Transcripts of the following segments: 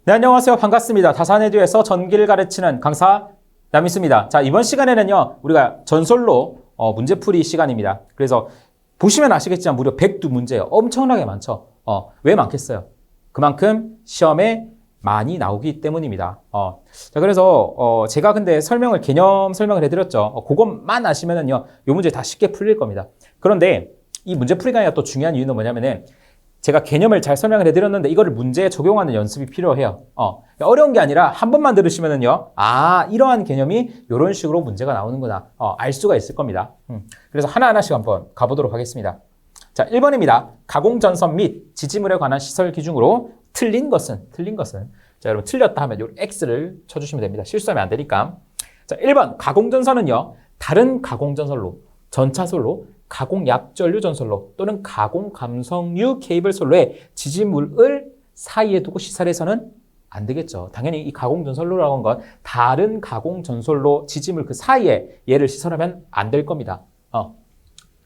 네, 안녕하세요. 반갑습니다. 다산에듀에서 전기를 가르치는 강사 남인수입니다. 자, 이번 시간에는요, 우리가 전솔로 문제풀이 시간입니다. 그래서 보시면 아시겠지만 무려 102문제예요. 엄청나게 많죠. 왜 많겠어요? 그만큼 시험에 많이 나오기 때문입니다. 자, 그래서 제가 근데 개념 설명을 해드렸죠. 그것만 아시면은요, 이 문제 다 쉽게 풀릴 겁니다. 그런데 이 문제풀이가 아니라 또 중요한 이유는 뭐냐면은 제가 개념을 잘 설명을 해드렸는데 이거를 문제에 적용하는 연습이 필요해요. 어려운 게 아니라 한 번만 들으시면은요, 이러한 개념이 이런 식으로 문제가 나오는구나. 알 수가 있을 겁니다. 그래서 하나하나씩 한번 가보도록 하겠습니다. 자, 1번입니다. 가공전선 및 지지물에 관한 시설 기준으로 틀린 것은. 자, 여러분 틀렸다 하면 요 X를 쳐주시면 됩니다. 실수하면 안 되니까. 자, 1번 가공전선은요, 다른 가공전선로, 전차솔로, 가공약전류 전솔로 또는 가공감성유 케이블솔로에 지지물을 사이에 두고 시설해서는 안 되겠죠. 당연히 이 가공전솔로라고 하는 건 다른 가공전솔로 지지물 그 사이에 얘를 시설하면 안 될 겁니다.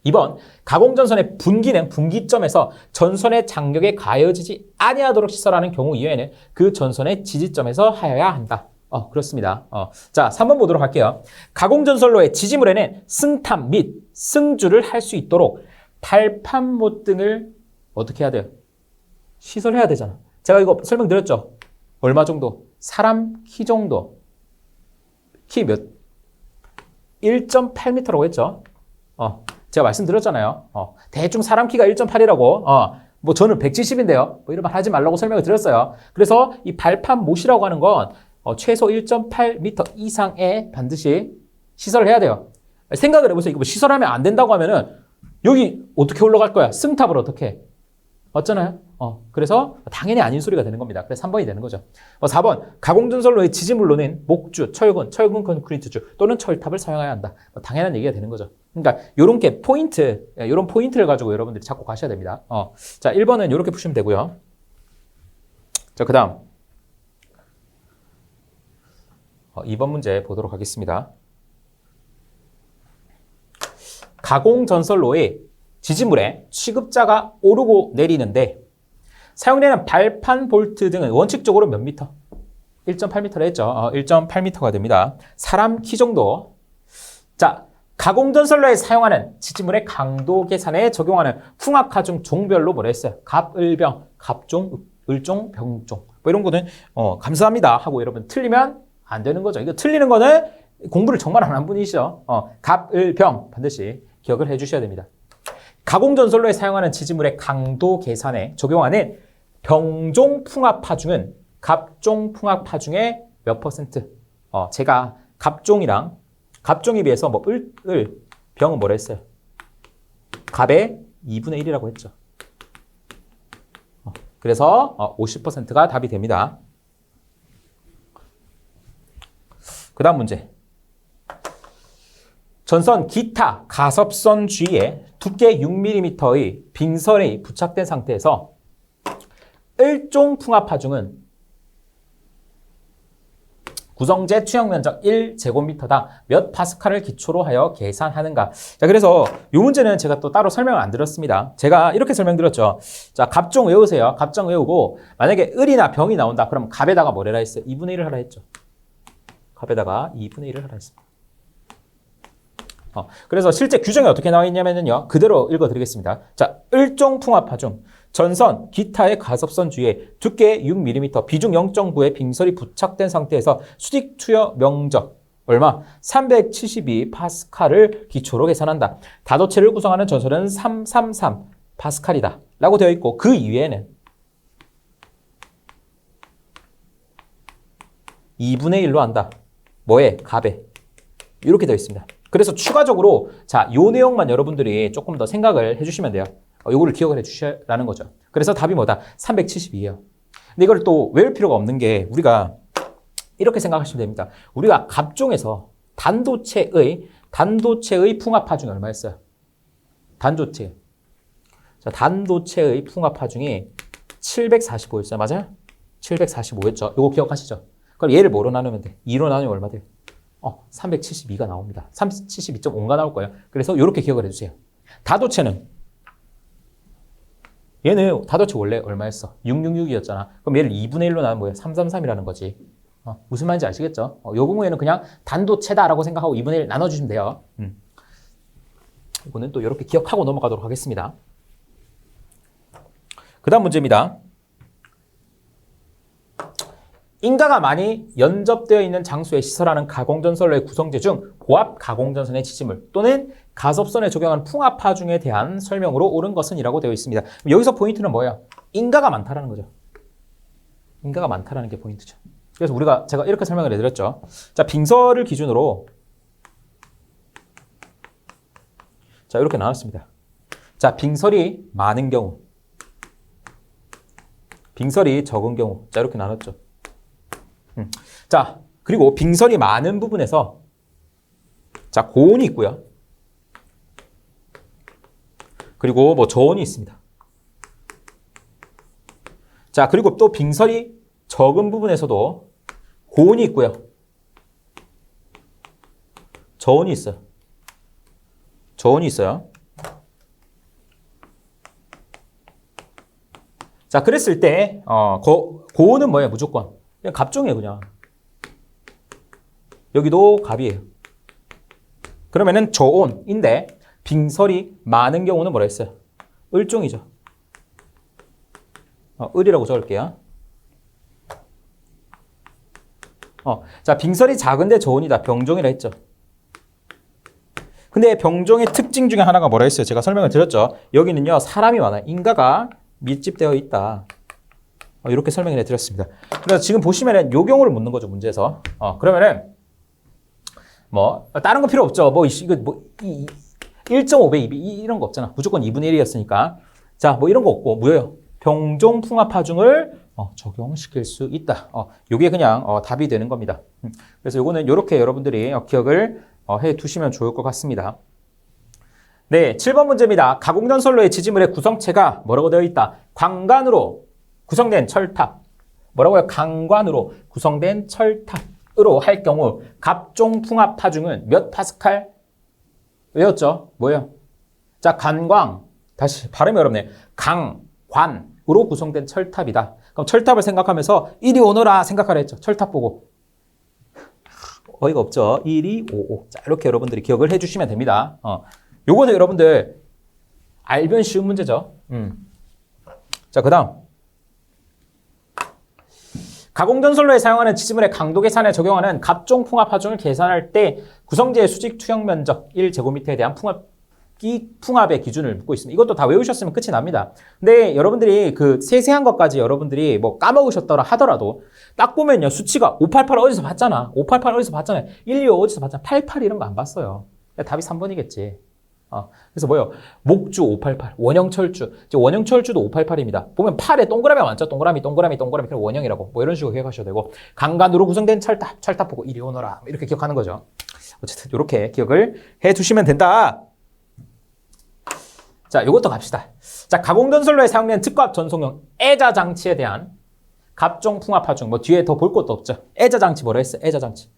2번 가공전선의 분기점에서 전선의 장력에 가해지지 아니하도록 시설하는 경우 이외에는 그 전선의 지지점에서 하여야 한다. 그렇습니다. 자, 3번 보도록 할게요. 가공전선로의 지지물에는 승탑 및 승주를 할 수 있도록 발판못 등을 어떻게 해야 돼요? 시설해야 되잖아. 제가 이거 설명드렸죠? 얼마 정도? 사람 키 정도. 키 몇? 1.8m라고 했죠? 제가 말씀드렸잖아요. 대충 사람 키가 1.8이라고. 뭐 저는 170인데요. 뭐 이런 말 하지 말라고 설명을 드렸어요. 그래서 이 발판못이라고 하는 건 최소 1.8m 이상에 반드시 시설을 해야 돼요. 생각을 해보세요. 이거 뭐 시설하면 안 된다고 하면은 여기 어떻게 올라갈 거야? 승탑을 어떻게? 맞잖아요. 그래서 당연히 아닌 소리가 되는 겁니다. 그래서 3번이 되는 거죠. 4번 가공전선로의 지지물로는 목주, 철근 콘크리트주 또는 철탑을 사용해야 한다. 당연한 얘기가 되는 거죠. 그러니까 요런 게 이런 포인트를 가지고 여러분들이 잡고 가셔야 됩니다. 자, 1번은 이렇게 푸시면 되고요. 자, 그 다음 2번 문제 보도록 하겠습니다. 가공전선로의 지지물에 취급자가 오르고 내리는데 사용되는 발판 볼트 등은 원칙적으로 몇 미터? 1.8m라 했죠. 1.8m가 됩니다. 사람 키 정도. 자, 가공전선로에 사용하는 지지물의 강도 계산에 적용하는 풍압하중 종별로 뭐라 했어요? 갑, 을, 병, 갑종, 을종, 병종. 뭐 이런 거는 감사합니다 하고 여러분 틀리면 안 되는 거죠. 이거 틀리는 거는 공부를 정말 안 한 분이시죠. 갑, 을, 병 반드시 기억을 해주셔야 됩니다. 가공전선로에 사용하는 지지물의 강도 계산에 적용하는 병종 풍압하중은 갑종 풍압하중의 몇 퍼센트? 제가 갑종에 비해서 뭐 병은 뭐라 했어요? 갑의 2분의 1이라고 했죠. 그래서 50%가 답이 됩니다. 그 다음 문제. 전선 기타 가섭선 주위에 두께 6mm의 빙선이 부착된 상태에서 일종 풍압하중은 구성재 투영 면적 1제곱미터당 몇 파스칼을 기초로 하여 계산하는가. 자, 그래서 이 문제는 제가 또 따로 설명을 안 드렸습니다. 제가 이렇게 설명드렸죠. 자, 갑종 외우세요. 갑종 외우고 만약에 을이나 병이 나온다. 그럼 갑에다가 뭐래라 했어요? 2분의 1을 하라 했죠. 갑에다가 2분의 1을 하라 했습니다. 그래서 실제 규정이 어떻게 나와 있냐면요. 그대로 읽어드리겠습니다. 자, 일종 풍압하중. 전선, 기타의 가섭선 주위에 두께 6mm, 비중 0.9의 빙설이 부착된 상태에서 수직 투여 면적 얼마? 372 파스칼을 기초로 계산한다. 다도체를 구성하는 전선은 333 파스칼이다. 라고 되어 있고 그 이외에는 2분의 1로 한다. 뭐에? 갑에. 이렇게 되어 있습니다. 그래서 추가적으로 자, 요 내용만 여러분들이 조금 더 생각을 해주시면 돼요. 요거를 기억을 해주시라는 거죠. 그래서 답이 뭐다? 372예요. 근데 이걸 또 외울 필요가 없는 게 우리가 이렇게 생각하시면 됩니다. 우리가 갑종에서 단도체의 풍압하중이 얼마였어요? 단도체. 자, 단도체의 풍압하중이 745였어요. 맞아요? 745였죠. 요거 기억하시죠? 그럼 얘를 뭐로 나누면 돼? 2로 나누면 얼마 돼요? 372가 나옵니다. 372.5가 나올 거예요. 그래서 이렇게 기억을 해주세요. 다도체는 얘는 다도체 원래 얼마였어? 666이었잖아. 그럼 얘를 2분의 1로 나누면 뭐야? 333이라는 거지. 무슨 말인지 아시겠죠? 요 경우에는 그냥 단도체다라고 생각하고 2분의 1 나눠주시면 돼요. 이거는 또 이렇게 기억하고 넘어가도록 하겠습니다. 그 다음 문제입니다. 인가가 많이 연접되어 있는 장소에 시설하는 가공전선로의 구성재 중 고압 가공전선의 지지물 또는 가섭선에 적용한 풍압하중에 대한 설명으로 옳은 것은 이라고 되어 있습니다. 여기서 포인트는 뭐예요? 인가가 많다라는 거죠. 인가가 많다라는 게 포인트죠. 그래서 제가 이렇게 설명을 해드렸죠. 자, 빙설을 기준으로 자, 이렇게 나눴습니다. 자, 빙설이 많은 경우, 빙설이 적은 경우, 자, 이렇게 나눴죠. 자, 그리고 빙설이 많은 부분에서 자, 고온이 있고요. 그리고 뭐 저온이 있습니다. 자, 그리고 또 빙설이 적은 부분에서도 고온이 있고요. 저온이 있어요. 저온이 있어요. 자, 그랬을 때 고온은 뭐예요? 무조건 그냥 갑종이에요. 그냥 여기도 갑이에요. 그러면은 저온인데 빙설이 많은 경우는 뭐라 했어요? 을종이죠. 을이라고 적을게요. 자, 빙설이 작은데 저온이다. 병종이라 했죠. 근데 병종의 특징 중에 하나가 뭐라 했어요? 제가 설명을 드렸죠. 여기는요, 사람이 많아요. 인가가 밀집되어 있다. 이렇게 설명을 해드렸습니다. 그래서 지금 보시면은 요 경우를 묻는 거죠, 문제에서. 그러면은 뭐 다른 거 필요 없죠. 뭐 이거 뭐 1.5배 2배 이런 거 없잖아. 무조건 2분의 1이었으니까. 자, 뭐 이런 거 없고 뭐예요? 병종 풍압하중을 적용시킬 수 있다. 요게 그냥 답이 되는 겁니다. 그래서 요거는 요렇게 여러분들이 기억을 해 두시면 좋을 것 같습니다. 네, 7번 문제입니다. 가공전선로의 지지물의 구성체가 뭐라고 되어 있다? 강관으로 구성된 철탑. 뭐라고요? 강관으로 구성된 철탑으로 할 경우 갑종 풍압 하중은 몇 파스칼? 외웠죠? 뭐예요? 자, 간광. 다시 발음이 어렵네. 강관으로 구성된 철탑이다. 그럼 철탑을 생각하면서 이리 오너라 생각하라 했죠. 철탑 보고. 어이가 없죠. 1, 2, 5, 5. 자, 이렇게 여러분들이 기억을 해주시면 됩니다. 요거는 여러분들 알면 쉬운 문제죠. 자, 그 다음. 가공전선로에 사용하는 지지물의 강도 계산에 적용하는 갑종 풍압 하중을 계산할 때 구성재의 수직 투영 면적 1제곱미터에 대한 풍압의 기준을 묻고 있습니다. 이것도 다 외우셨으면 끝이 납니다. 근데 여러분들이 그 세세한 것까지 여러분들이 뭐 까먹으셨더라 하더라도 딱 보면요. 수치가 588 어디서 봤잖아. 588 어디서 봤잖아요. 125 어디서 봤잖아. 88 이런 거 안 봤어요. 답이 3번이겠지. 그래서 뭐예요? 목주 588, 원형철주. 원형철주도 588입니다. 보면 8에 동그라미가 많죠? 동그라미. 그럼 원형이라고. 뭐 이런 식으로 기억하셔도 되고. 강간으로 구성된 철탑 보고 이리 오너라. 이렇게 기억하는 거죠. 어쨌든 이렇게 기억을 해 두시면 된다. 자, 이것도 갑시다. 자, 가공전선로에 사용된 특고압 전송용 애자 장치에 대한 갑종 풍압 하중. 뭐 뒤에 더 볼 것도 없죠. 애자 장치 뭐라 했어요? 애자 장치.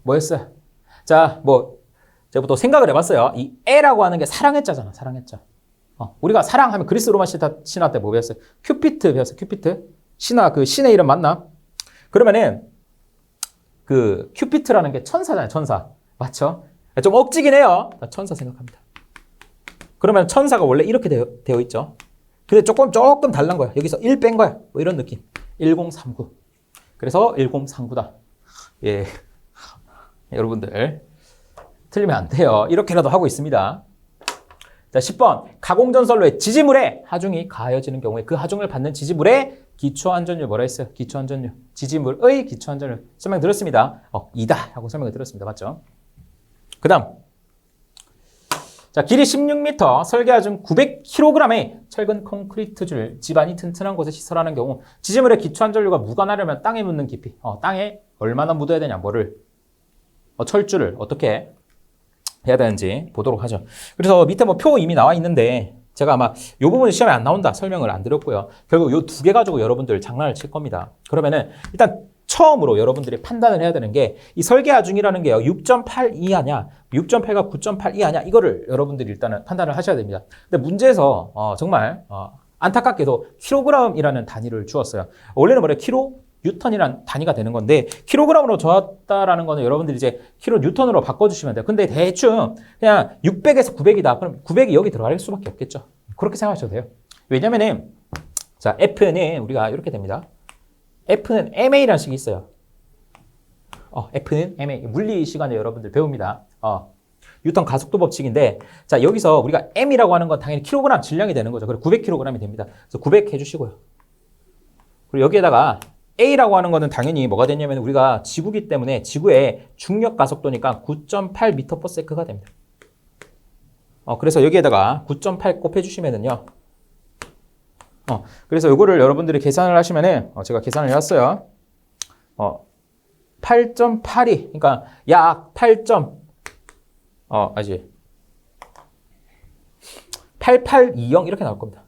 뭐였어요? 자, 제가 또 생각을 해봤어요. 이 애라고 하는 게 사랑했자잖아, 사랑했자. 우리가 사랑하면 그리스 로마 신화 때 뭐 배웠어요? 큐피트 배웠어요, 큐피트. 그 신의 이름 맞나? 그러면은, 그, 큐피트라는 게 천사잖아요, 천사. 맞죠? 좀 억지긴 해요. 나 천사 생각합니다. 그러면 천사가 원래 이렇게 되어 있죠. 근데 조금 다른 거야. 여기서 1 뺀 거야. 뭐 이런 느낌. 1039. 그래서 1039다. 예. 여러분들 틀리면 안 돼요. 이렇게라도 하고 있습니다. 자, 10번. 가공전선로의 지지물에 하중이 가해지는 경우에 그 하중을 받는 지지물의 기초안전율 뭐라 했어요? 기초안전율. 지지물의 기초안전율. 설명 들었습니다. 2다 하고 설명을 들었습니다. 맞죠? 그 다음. 자, 길이 16m, 설계하중 900kg의 철근 콘크리트줄, 집안이 튼튼한 곳에 시설하는 경우 지지물의 기초안전율과 무관하려면 땅에 묻는 깊이. 땅에 얼마나 묻어야 되냐, 뭐를. 철줄을 어떻게 해야 되는지 보도록 하죠. 그래서 밑에 뭐 표 이미 나와 있는데 제가 아마 이 부분은 시험에 안 나온다 설명을 안 드렸고요. 결국 이 두 개 가지고 여러분들 장난을 칠 겁니다. 그러면은 일단 처음으로 여러분들이 판단을 해야 되는 게 이 설계하중이라는 게요. 6.8 이하냐, 6.8과 9.8 이하냐 이거를 여러분들이 일단은 판단을 하셔야 됩니다. 근데 문제에서 정말 안타깝게도 킬로그램이라는 단위를 주었어요. 원래는 뭐래 킬로 뉴턴이란 단위가 되는 건데 킬로그램으로 줬다라는 거는 여러분들이 이제 킬로 뉴턴으로 바꿔주시면 돼요. 근데 대충 그냥 600에서 900이다. 그럼 900이 여기 들어갈 수밖에 없겠죠. 그렇게 생각하셔도 돼요. 왜냐면은 자 F는 우리가 이렇게 됩니다. F는 ma라는 식이 있어요. F는 ma. 물리 시간에 여러분들 배웁니다. 뉴턴 가속도 법칙인데 자 여기서 우리가 m이라고 하는 건 당연히 킬로그램 질량이 되는 거죠. 그래서 900kg이 됩니다. 그래서 900 해주시고요. 그리고 여기에다가 A라고 하는 거는 당연히 뭐가 되냐면 우리가 지구기 때문에 지구의 중력 가속도니까 9.8m/s가 됩니다. 그래서 여기에다가 9.8 곱해주시면은요. 그래서 요거를 여러분들이 계산을 하시면은 제가 계산을 해왔어요. 8.82 그러니까 약 8820 이렇게 나올 겁니다.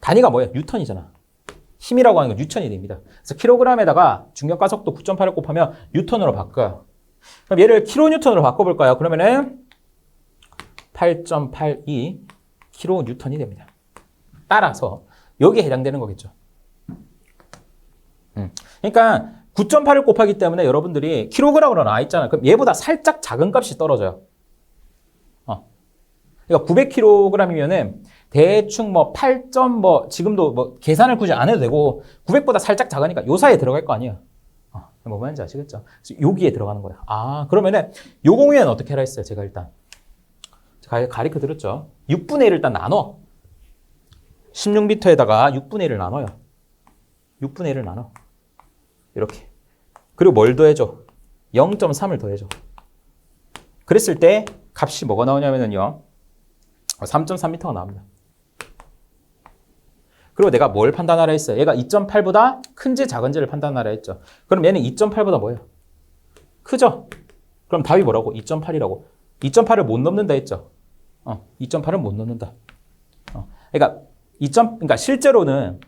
단위가 뭐예요? 뉴턴이잖아. 힘이라고 하는 건 뉴턴이 됩니다. 그래서 킬로그램에다가 중력 가속도 9.8을 곱하면 뉴턴으로 바꿔요. 그럼 얘를 킬로뉴턴으로 바꿔볼까요? 그러면은 8.82 킬로뉴턴이 됩니다. 따라서 여기에 해당되는 거겠죠. 그러니까 9.8을 곱하기 때문에 여러분들이 킬로그램으로 나와 있잖아요. 그럼 얘보다 살짝 작은 값이 떨어져요. 그러니까 900kg이면은 대충 뭐 8. 지금도 뭐 계산을 굳이 안 해도 되고 900보다 살짝 작으니까 요 사이에 들어갈 거 아니에요. 뭐 말인지 아시겠죠? 여기에 들어가는 거예요. 그러면은 요 공유는 어떻게 하라 했어요? 제가 일단 가르쳐 드렸죠. 6분의 1을 일단 나눠. 16m에다가 6분의 1을 나눠요. 6분의 1을 나눠. 이렇게. 그리고 뭘 더해줘? 0.3을 더해줘. 그랬을 때 값이 뭐가 나오냐면요. 3.3m가 나옵니다. 그리고 내가 뭘 판단하라 했어요? 얘가 2.8보다 큰지 작은지를 판단하라 했죠. 그럼 얘는 2.8보다 뭐예요? 크죠? 그럼 답이 뭐라고? 2.8이라고. 2.8을 못 넘는다 했죠. 2.8은 못 넘는다. 그러니까 실제로는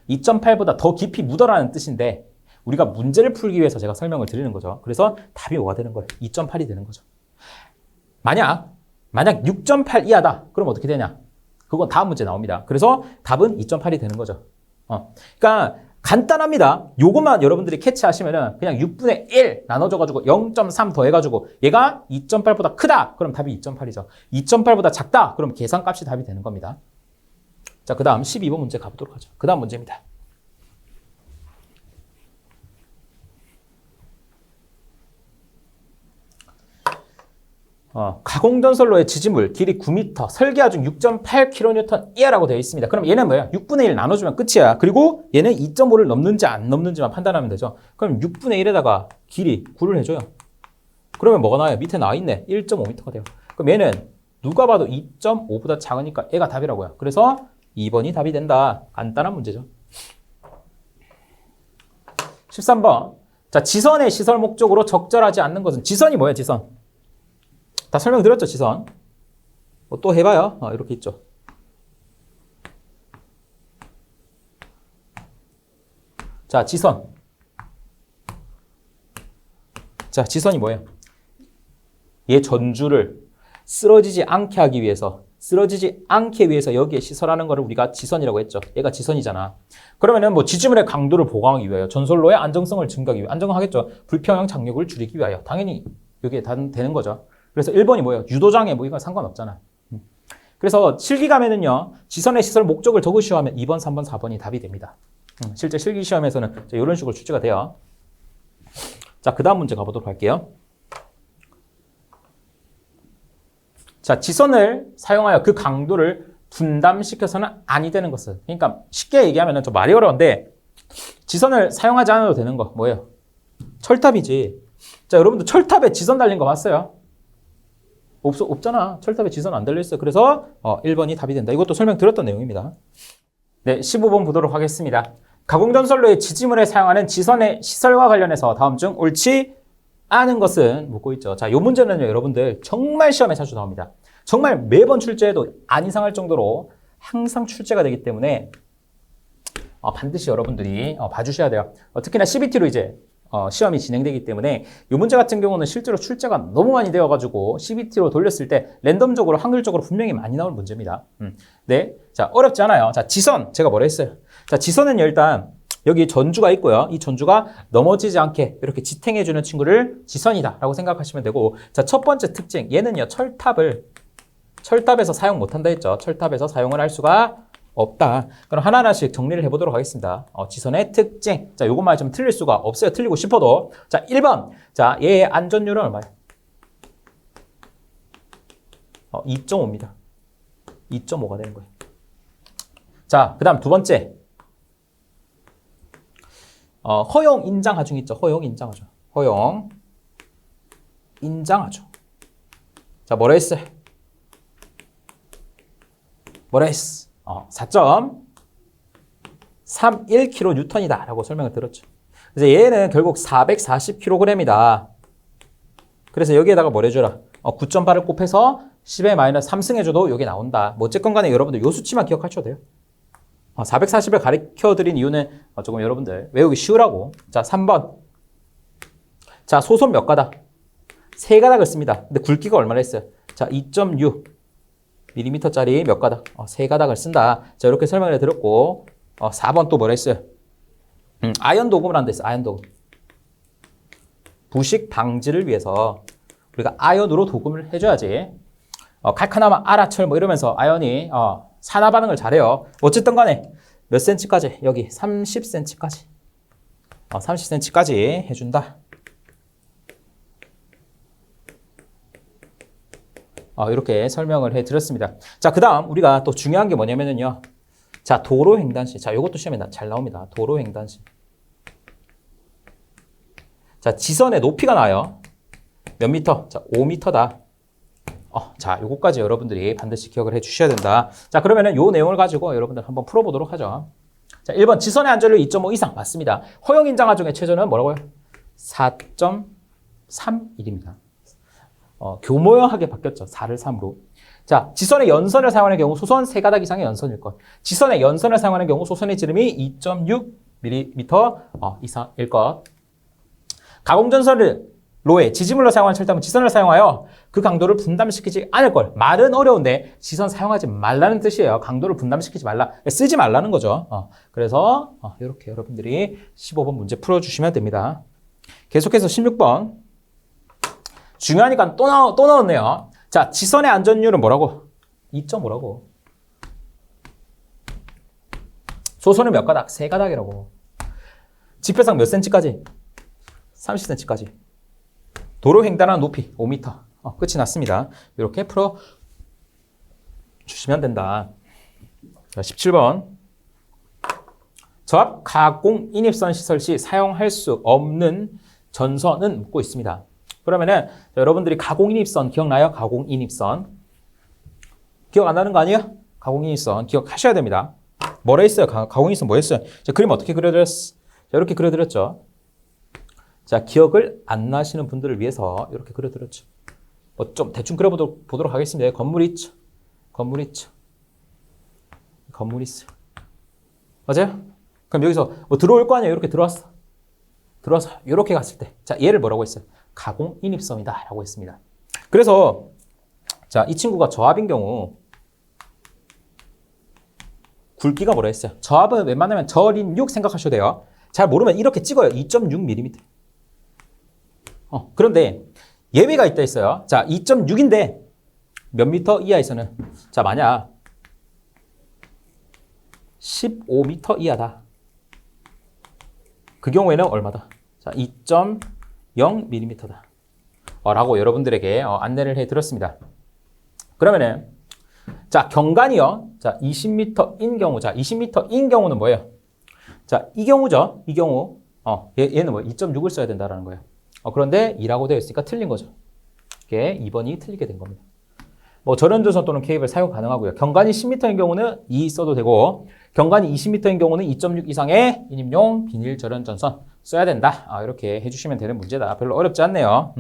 2.8보다 더 깊이 묻어라는 뜻인데 우리가 문제를 풀기 위해서 제가 설명을 드리는 거죠. 그래서 답이 뭐가 되는 거예요? 2.8이 되는 거죠. 만약 6.8 이하다. 그럼 어떻게 되냐? 그건 다음 문제 나옵니다. 그래서 답은 2.8이 되는 거죠. 그러니까 간단합니다. 요것만 여러분들이 캐치하시면은 그냥 6분의 1 나눠줘가지고 0.3 더해가지고 얘가 2.8보다 크다. 그럼 답이 2.8이죠. 2.8보다 작다. 그럼 계산값이 답이 되는 겁니다. 자, 그 다음 12번 문제 가보도록 하죠. 그 다음 문제입니다. 가공전선로의 지지물 길이 9m, 설계하중 6.8kN 이하라고 되어 있습니다. 그럼 얘는 뭐야? 6분의 1 나눠주면 끝이야. 그리고 얘는 2.5를 넘는지 안 넘는지만 판단하면 되죠. 그럼 6분의 1에다가 길이 9를 해줘요. 그러면 뭐가 나와요? 밑에 나와 있네. 1.5m가 돼요. 그럼 얘는 누가 봐도 2.5보다 작으니까 얘가 답이라고요. 그래서 2번이 답이 된다. 간단한 문제죠. 13번. 자, 지선의 시설 목적으로 적절하지 않는 것은 지선이 뭐예요? 지선. 다 설명드렸죠, 지선. 또 해봐요. 이렇게 있죠. 자, 지선. 자, 지선이 뭐예요? 얘 전주를 쓰러지지 않게 하기 위해서, 여기에 시설하는 거를 우리가 지선이라고 했죠. 얘가 지선이잖아. 그러면은 뭐 지지물의 강도를 보강하기 위하여, 전선로의 안정성을 증가하기 위해, 안정하겠죠. 불평형 장력을 줄이기 위하여. 당연히 여기에 되는 거죠. 그래서 1번이 뭐예요? 유도장애 뭐 이건 상관없잖아. 그래서 실기감에는요. 지선의 시설 목적을 적으시오 하면 2번, 3번, 4번이 답이 됩니다. 실제 실기시험에서는 이런 식으로 출제가 돼요. 자, 그 다음 문제 가보도록 할게요. 자, 지선을 사용하여 그 강도를 분담시켜서는 아니 되는 것은. 그러니까 쉽게 얘기하면 좀 말이 어려운데 지선을 사용하지 않아도 되는 거 뭐예요? 철탑이지. 자, 여러분들 철탑에 지선 달린 거 봤어요? 없잖아. 철탑에 지선 안 달려있어요. 그래서 1번이 답이 된다. 이것도 설명드렸던 내용입니다. 네, 15번 보도록 하겠습니다. 가공전선로의 지지물에 사용하는 지선의 시설과 관련해서 다음 중 옳지 않은 것은 묻고 있죠. 자, 이 문제는요, 여러분들 정말 시험에 자주 나옵니다. 정말 매번 출제해도 안 이상할 정도로 항상 출제가 되기 때문에 반드시 여러분들이 봐주셔야 돼요. 특히나 CBT로 이제 시험이 진행되기 때문에 이 문제 같은 경우는 실제로 출제가 너무 많이 되어가지고 CBT로 돌렸을 때 랜덤적으로 확률적으로 분명히 많이 나올 문제입니다. 네, 자 어렵지 않아요. 자 지선 제가 뭐라 했어요? 자 지선은 일단 여기 전주가 있고요. 이 전주가 넘어지지 않게 이렇게 지탱해주는 친구를 지선이다라고 생각하시면 되고, 자 첫 번째 특징 얘는요 철탑에서 사용 못한다 했죠. 철탑에서 사용을 할 수가 없다. 그럼 하나하나씩 정리를 해보도록 하겠습니다. 지선의 특징. 자, 요것만 좀 틀릴 수가 없어요. 틀리고 싶어도. 자, 1번. 자, 얘의 안전율은 얼마예요? 2.5입니다. 2.5가 되는 거예요. 자, 그 다음 두 번째. 허용 인장 하중 있죠. 허용 인장 하중. 허용 인장 하중. 자, 뭐라 했어요? 뭐라 했어? 4.31kN이다 라고 설명을 들었죠. 그래서 얘는 결국 440kg이다. 그래서 여기에다가 뭘 해줘라? 9.8을 곱해서 10의 마이너스 3승해줘도 여기 나온다. 뭐 어쨌건 간에 여러분들 요 수치만 기억하셔도 돼요. 440을 가르쳐드린 이유는 조금 여러분들 외우기 쉬우라고. 자, 3번. 자, 소손 몇 가닥? 3가닥을 씁니다. 근데 굵기가 얼마나 했어요? 자, 2.6mm짜리 몇 가닥? 3가닥을 쓴다. 자, 이렇게 설명을 해드렸고, 4번 또 뭐라 했어요? 아연 도금을 한다 했어. 아연 도금. 부식 방지를 위해서 우리가 아연으로 도금을 해줘야지. 칼카나마, 아라철 뭐 이러면서 아연이 산화 반응을 잘해요. 어쨌든 간에 몇 cm까지? 여기 30cm까지. 30cm까지 해준다. 이렇게 설명을 해드렸습니다. 자, 그 다음 우리가 또 중요한 게 뭐냐면요. 자, 도로횡단시. 자, 요것도 시험에 잘 나옵니다. 도로횡단시. 자, 지선의 높이가 나요. 몇 미터? 자, 5m다. 자, 요거까지 여러분들이 반드시 기억을 해 주셔야 된다. 자, 그러면은 요 내용을 가지고 여러분들 한번 풀어보도록 하죠. 자, 1번 지선의 안전율 2.5 이상 맞습니다. 허용인장 하중의 최저는 뭐라고요? 4.31입니다. 교모형하게 바뀌었죠. 4를 3으로. 자, 지선의 연선을 사용하는 경우 소선 3가닥 이상의 연선일 것. 지선의 연선을 사용하는 경우 소선의 지름이 2.6mm 이상일 것. 가공전선을 로에 지지물로 사용하는 철탑은 지선을 사용하여 그 강도를 분담시키지 않을 걸. 말은 어려운데 지선 사용하지 말라는 뜻이에요. 강도를 분담시키지 말라. 쓰지 말라는 거죠. 그래서 이렇게 여러분들이 15번 문제 풀어주시면 됩니다. 계속해서 16번. 중요하니까 또 넣었네요. 자, 지선의 안전율은 뭐라고? 2.5라고. 소선은 몇 가닥? 3가닥이라고. 지표상 몇 cm까지? 30cm까지. 도로 횡단한 높이 5m. 끝이 났습니다. 이렇게 풀어 주시면 된다. 자, 17번. 저압 가공 인입선 시설 시 사용할 수 없는 전선은 묻고 있습니다. 그러면은 여러분들이 가공인입선 기억나요? 가공인입선. 기억 안 나는 거 아니에요? 가공인입선 기억하셔야 됩니다. 뭐라 했어요? 가공인입선 뭐 했어요? 자, 그림 어떻게 그려드렸어? 자, 이렇게 그려드렸죠. 자, 기억을 안 나시는 분들을 위해서 이렇게 그려드렸죠. 좀 대충 그려보도록 하겠습니다. 건물이 있죠. 건물이 있죠. 건물이 있어요. 맞아요? 그럼 여기서 뭐 들어올 거 아니에요? 이렇게 들어와서 이렇게 갔을 때. 자, 얘를 뭐라고 했어요? 가공인입선이다 라고 했습니다. 그래서 자, 이 친구가 저압인 경우 굵기가 뭐라 했어요? 저압은 웬만하면 저린 6 생각하셔도 돼요. 잘 모르면 이렇게 찍어요. 2.6mm. 그런데 예외가 있다 했어요. 자, 2.6인데 몇 미터 이하에서는 자, 만약 15m 이하다. 그 경우에는 얼마다? 자, 2.0mm다. 라고 여러분들에게 안내를 해드렸습니다. 그러면은 자, 경관이요. 자, 20m인 경우. 자, 20m인 경우는 뭐예요? 자, 이 경우죠. 이 경우. 얘는 뭐 2.6을 써야 된다라는 거예요. 그런데 2라고 되어 있으니까 틀린 거죠. 이게 2번이 틀리게 된 겁니다. 뭐 절연전선 또는 케이블 사용 가능하고요. 경관이 10m인 경우는 2 써도 되고, 경관이 20m인 경우는 2.6 이상의 인입용 비닐 절연전선 써야 된다. 이렇게 해주시면 되는 문제다. 별로 어렵지 않네요.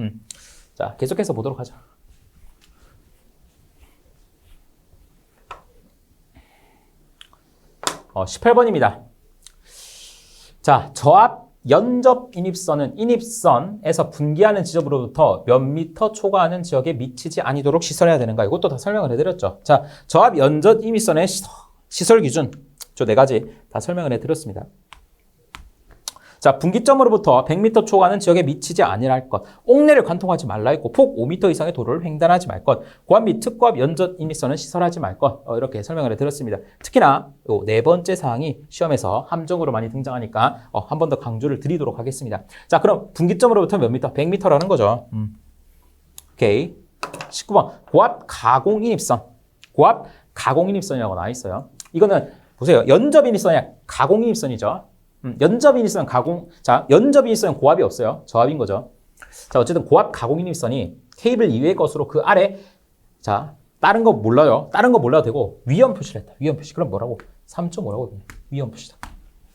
자, 계속해서 보도록 하죠. 어, 18번입니다. 자, 저압 연접 인입선은 인입선에서 분기하는 지점으로부터 몇 미터 초과하는 지역에 미치지 아니도록 시설해야 되는가? 이것도 다 설명을 해드렸죠. 자, 저압 연접 인입선의 시설 기준, 저 네 가지 다 설명을 해드렸습니다. 자, 분기점으로부터 100m 초과하는 지역에 미치지 아니할 것. 옥내를 관통하지 말라 했고 폭 5m 이상의 도로를 횡단하지 말 것. 고압 및 특고압 연전 인입선은 시설하지 말 것. 이렇게 설명을 해드렸습니다. 특히나 요 네 번째 사항이 시험에서 함정으로 많이 등장하니까 한 번 더 강조를 드리도록 하겠습니다. 자, 그럼 분기점으로부터 몇 미터? 100m라는 거죠. 오케이. 19번 고압 가공 인입선. 고압 가공 인입선이라고 나와 있어요. 이거는 보세요. 연접 인입선이 아니라 가공 인입선이죠. 연접인입선 가공, 자, 연접인입선은 고압이 없어요. 저압인 거죠. 자, 어쨌든 고압 가공 인입선이 케이블 이외의 것으로 그 아래, 자, 다른 거 몰라요. 다른 거 몰라도 되고, 위험 표시를 했다. 위험 표시. 그럼 뭐라고? 3.5라고 그냥. 위험 표시다.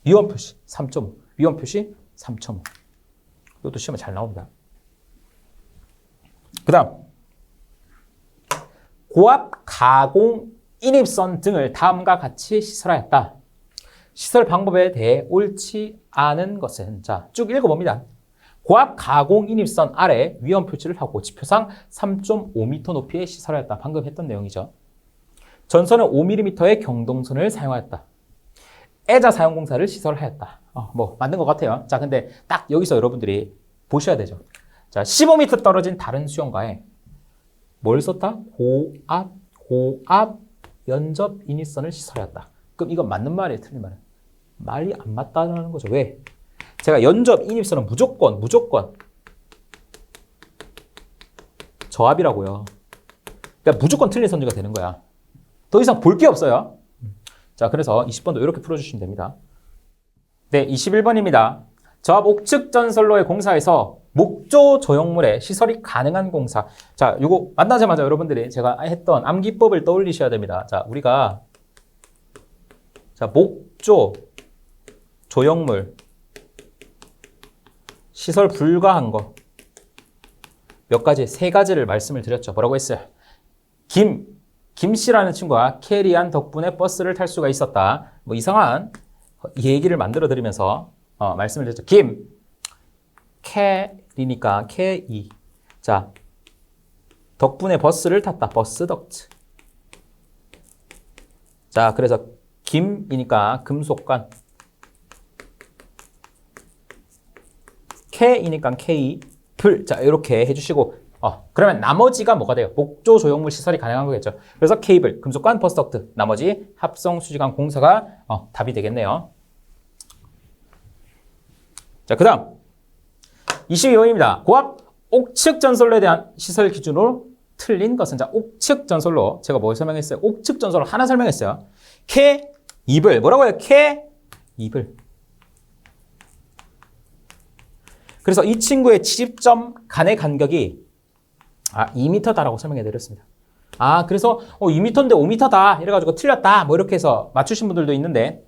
위험 표시 3.5. 위험 표시 3.5. 이것도 시험에 잘 나옵니다. 그 다음, 고압 가공 인입선 등을 다음과 같이 시설하였다. 시설 방법에 대해 옳지 않은 것은, 자, 쭉 읽어봅니다. 고압 가공 인입선 아래 위험 표시를 하고 지표상 3.5m 높이에 시설하였다. 방금 했던 내용이죠. 전선은 5mm의 경동선을 사용하였다. 애자 사용 공사를 시설하였다. 뭐 맞는 것 같아요. 자, 근데 딱 여기서 여러분들이 보셔야 되죠. 자, 15m 떨어진 다른 수영가에 뭘 썼다? 고압 연접 인입선을 시설하였다. 그럼 이건 맞는 말이에요, 틀린 말이에요? 말이 안 맞다는 거죠. 왜? 제가 연접 인입선은 무조건 저압이라고요. 그러니까 무조건 틀린 선지가 되는 거야. 더 이상 볼 게 없어요. 자, 그래서 20번도 이렇게 풀어주시면 됩니다. 네, 21번입니다. 저압 옥측 전선로의 공사에서 목조 조형물의 시설이 가능한 공사. 자, 요거 만나자마자 여러분들이 제가 했던 암기법을 떠올리셔야 됩니다. 자, 우리가 자, 목조 조형물 시설 불가한 거 몇 가지, 세 가지를 말씀을 드렸죠. 뭐라고 했어요? 김씨라는 친구가 캐리한 덕분에 버스를 탈 수가 있었다. 뭐 이상한 얘기를 만들어 드리면서 말씀을 드렸죠. 캐리니까 캐이. 자, 덕분에 버스를 탔다. 버스 덕트. 자, 그래서 김이니까 금속관. K이니까 K, 불. 자, 이렇게 해주시고, 그러면 나머지가 뭐가 돼요? 목조 조형물 시설이 가능한 거겠죠. 그래서 케이블, 금속관, 버스덕트, 나머지 합성 수지관 공사가 답이 되겠네요. 자, 그 다음 22번입니다. 고압 옥측 전선로에 대한 시설 기준으로 틀린 것은, 자, 옥측 전선로 제가 뭘 설명했어요? 옥측 전선로 하나 설명했어요. K입을 뭐라고 해요? K입을. 그래서 이 친구의 취집점 간의 간격이 2m다라고 설명해 드렸습니다. 그래서 2m인데 5m다 이래가지고 틀렸다 뭐 이렇게 해서 맞추신 분들도 있는데,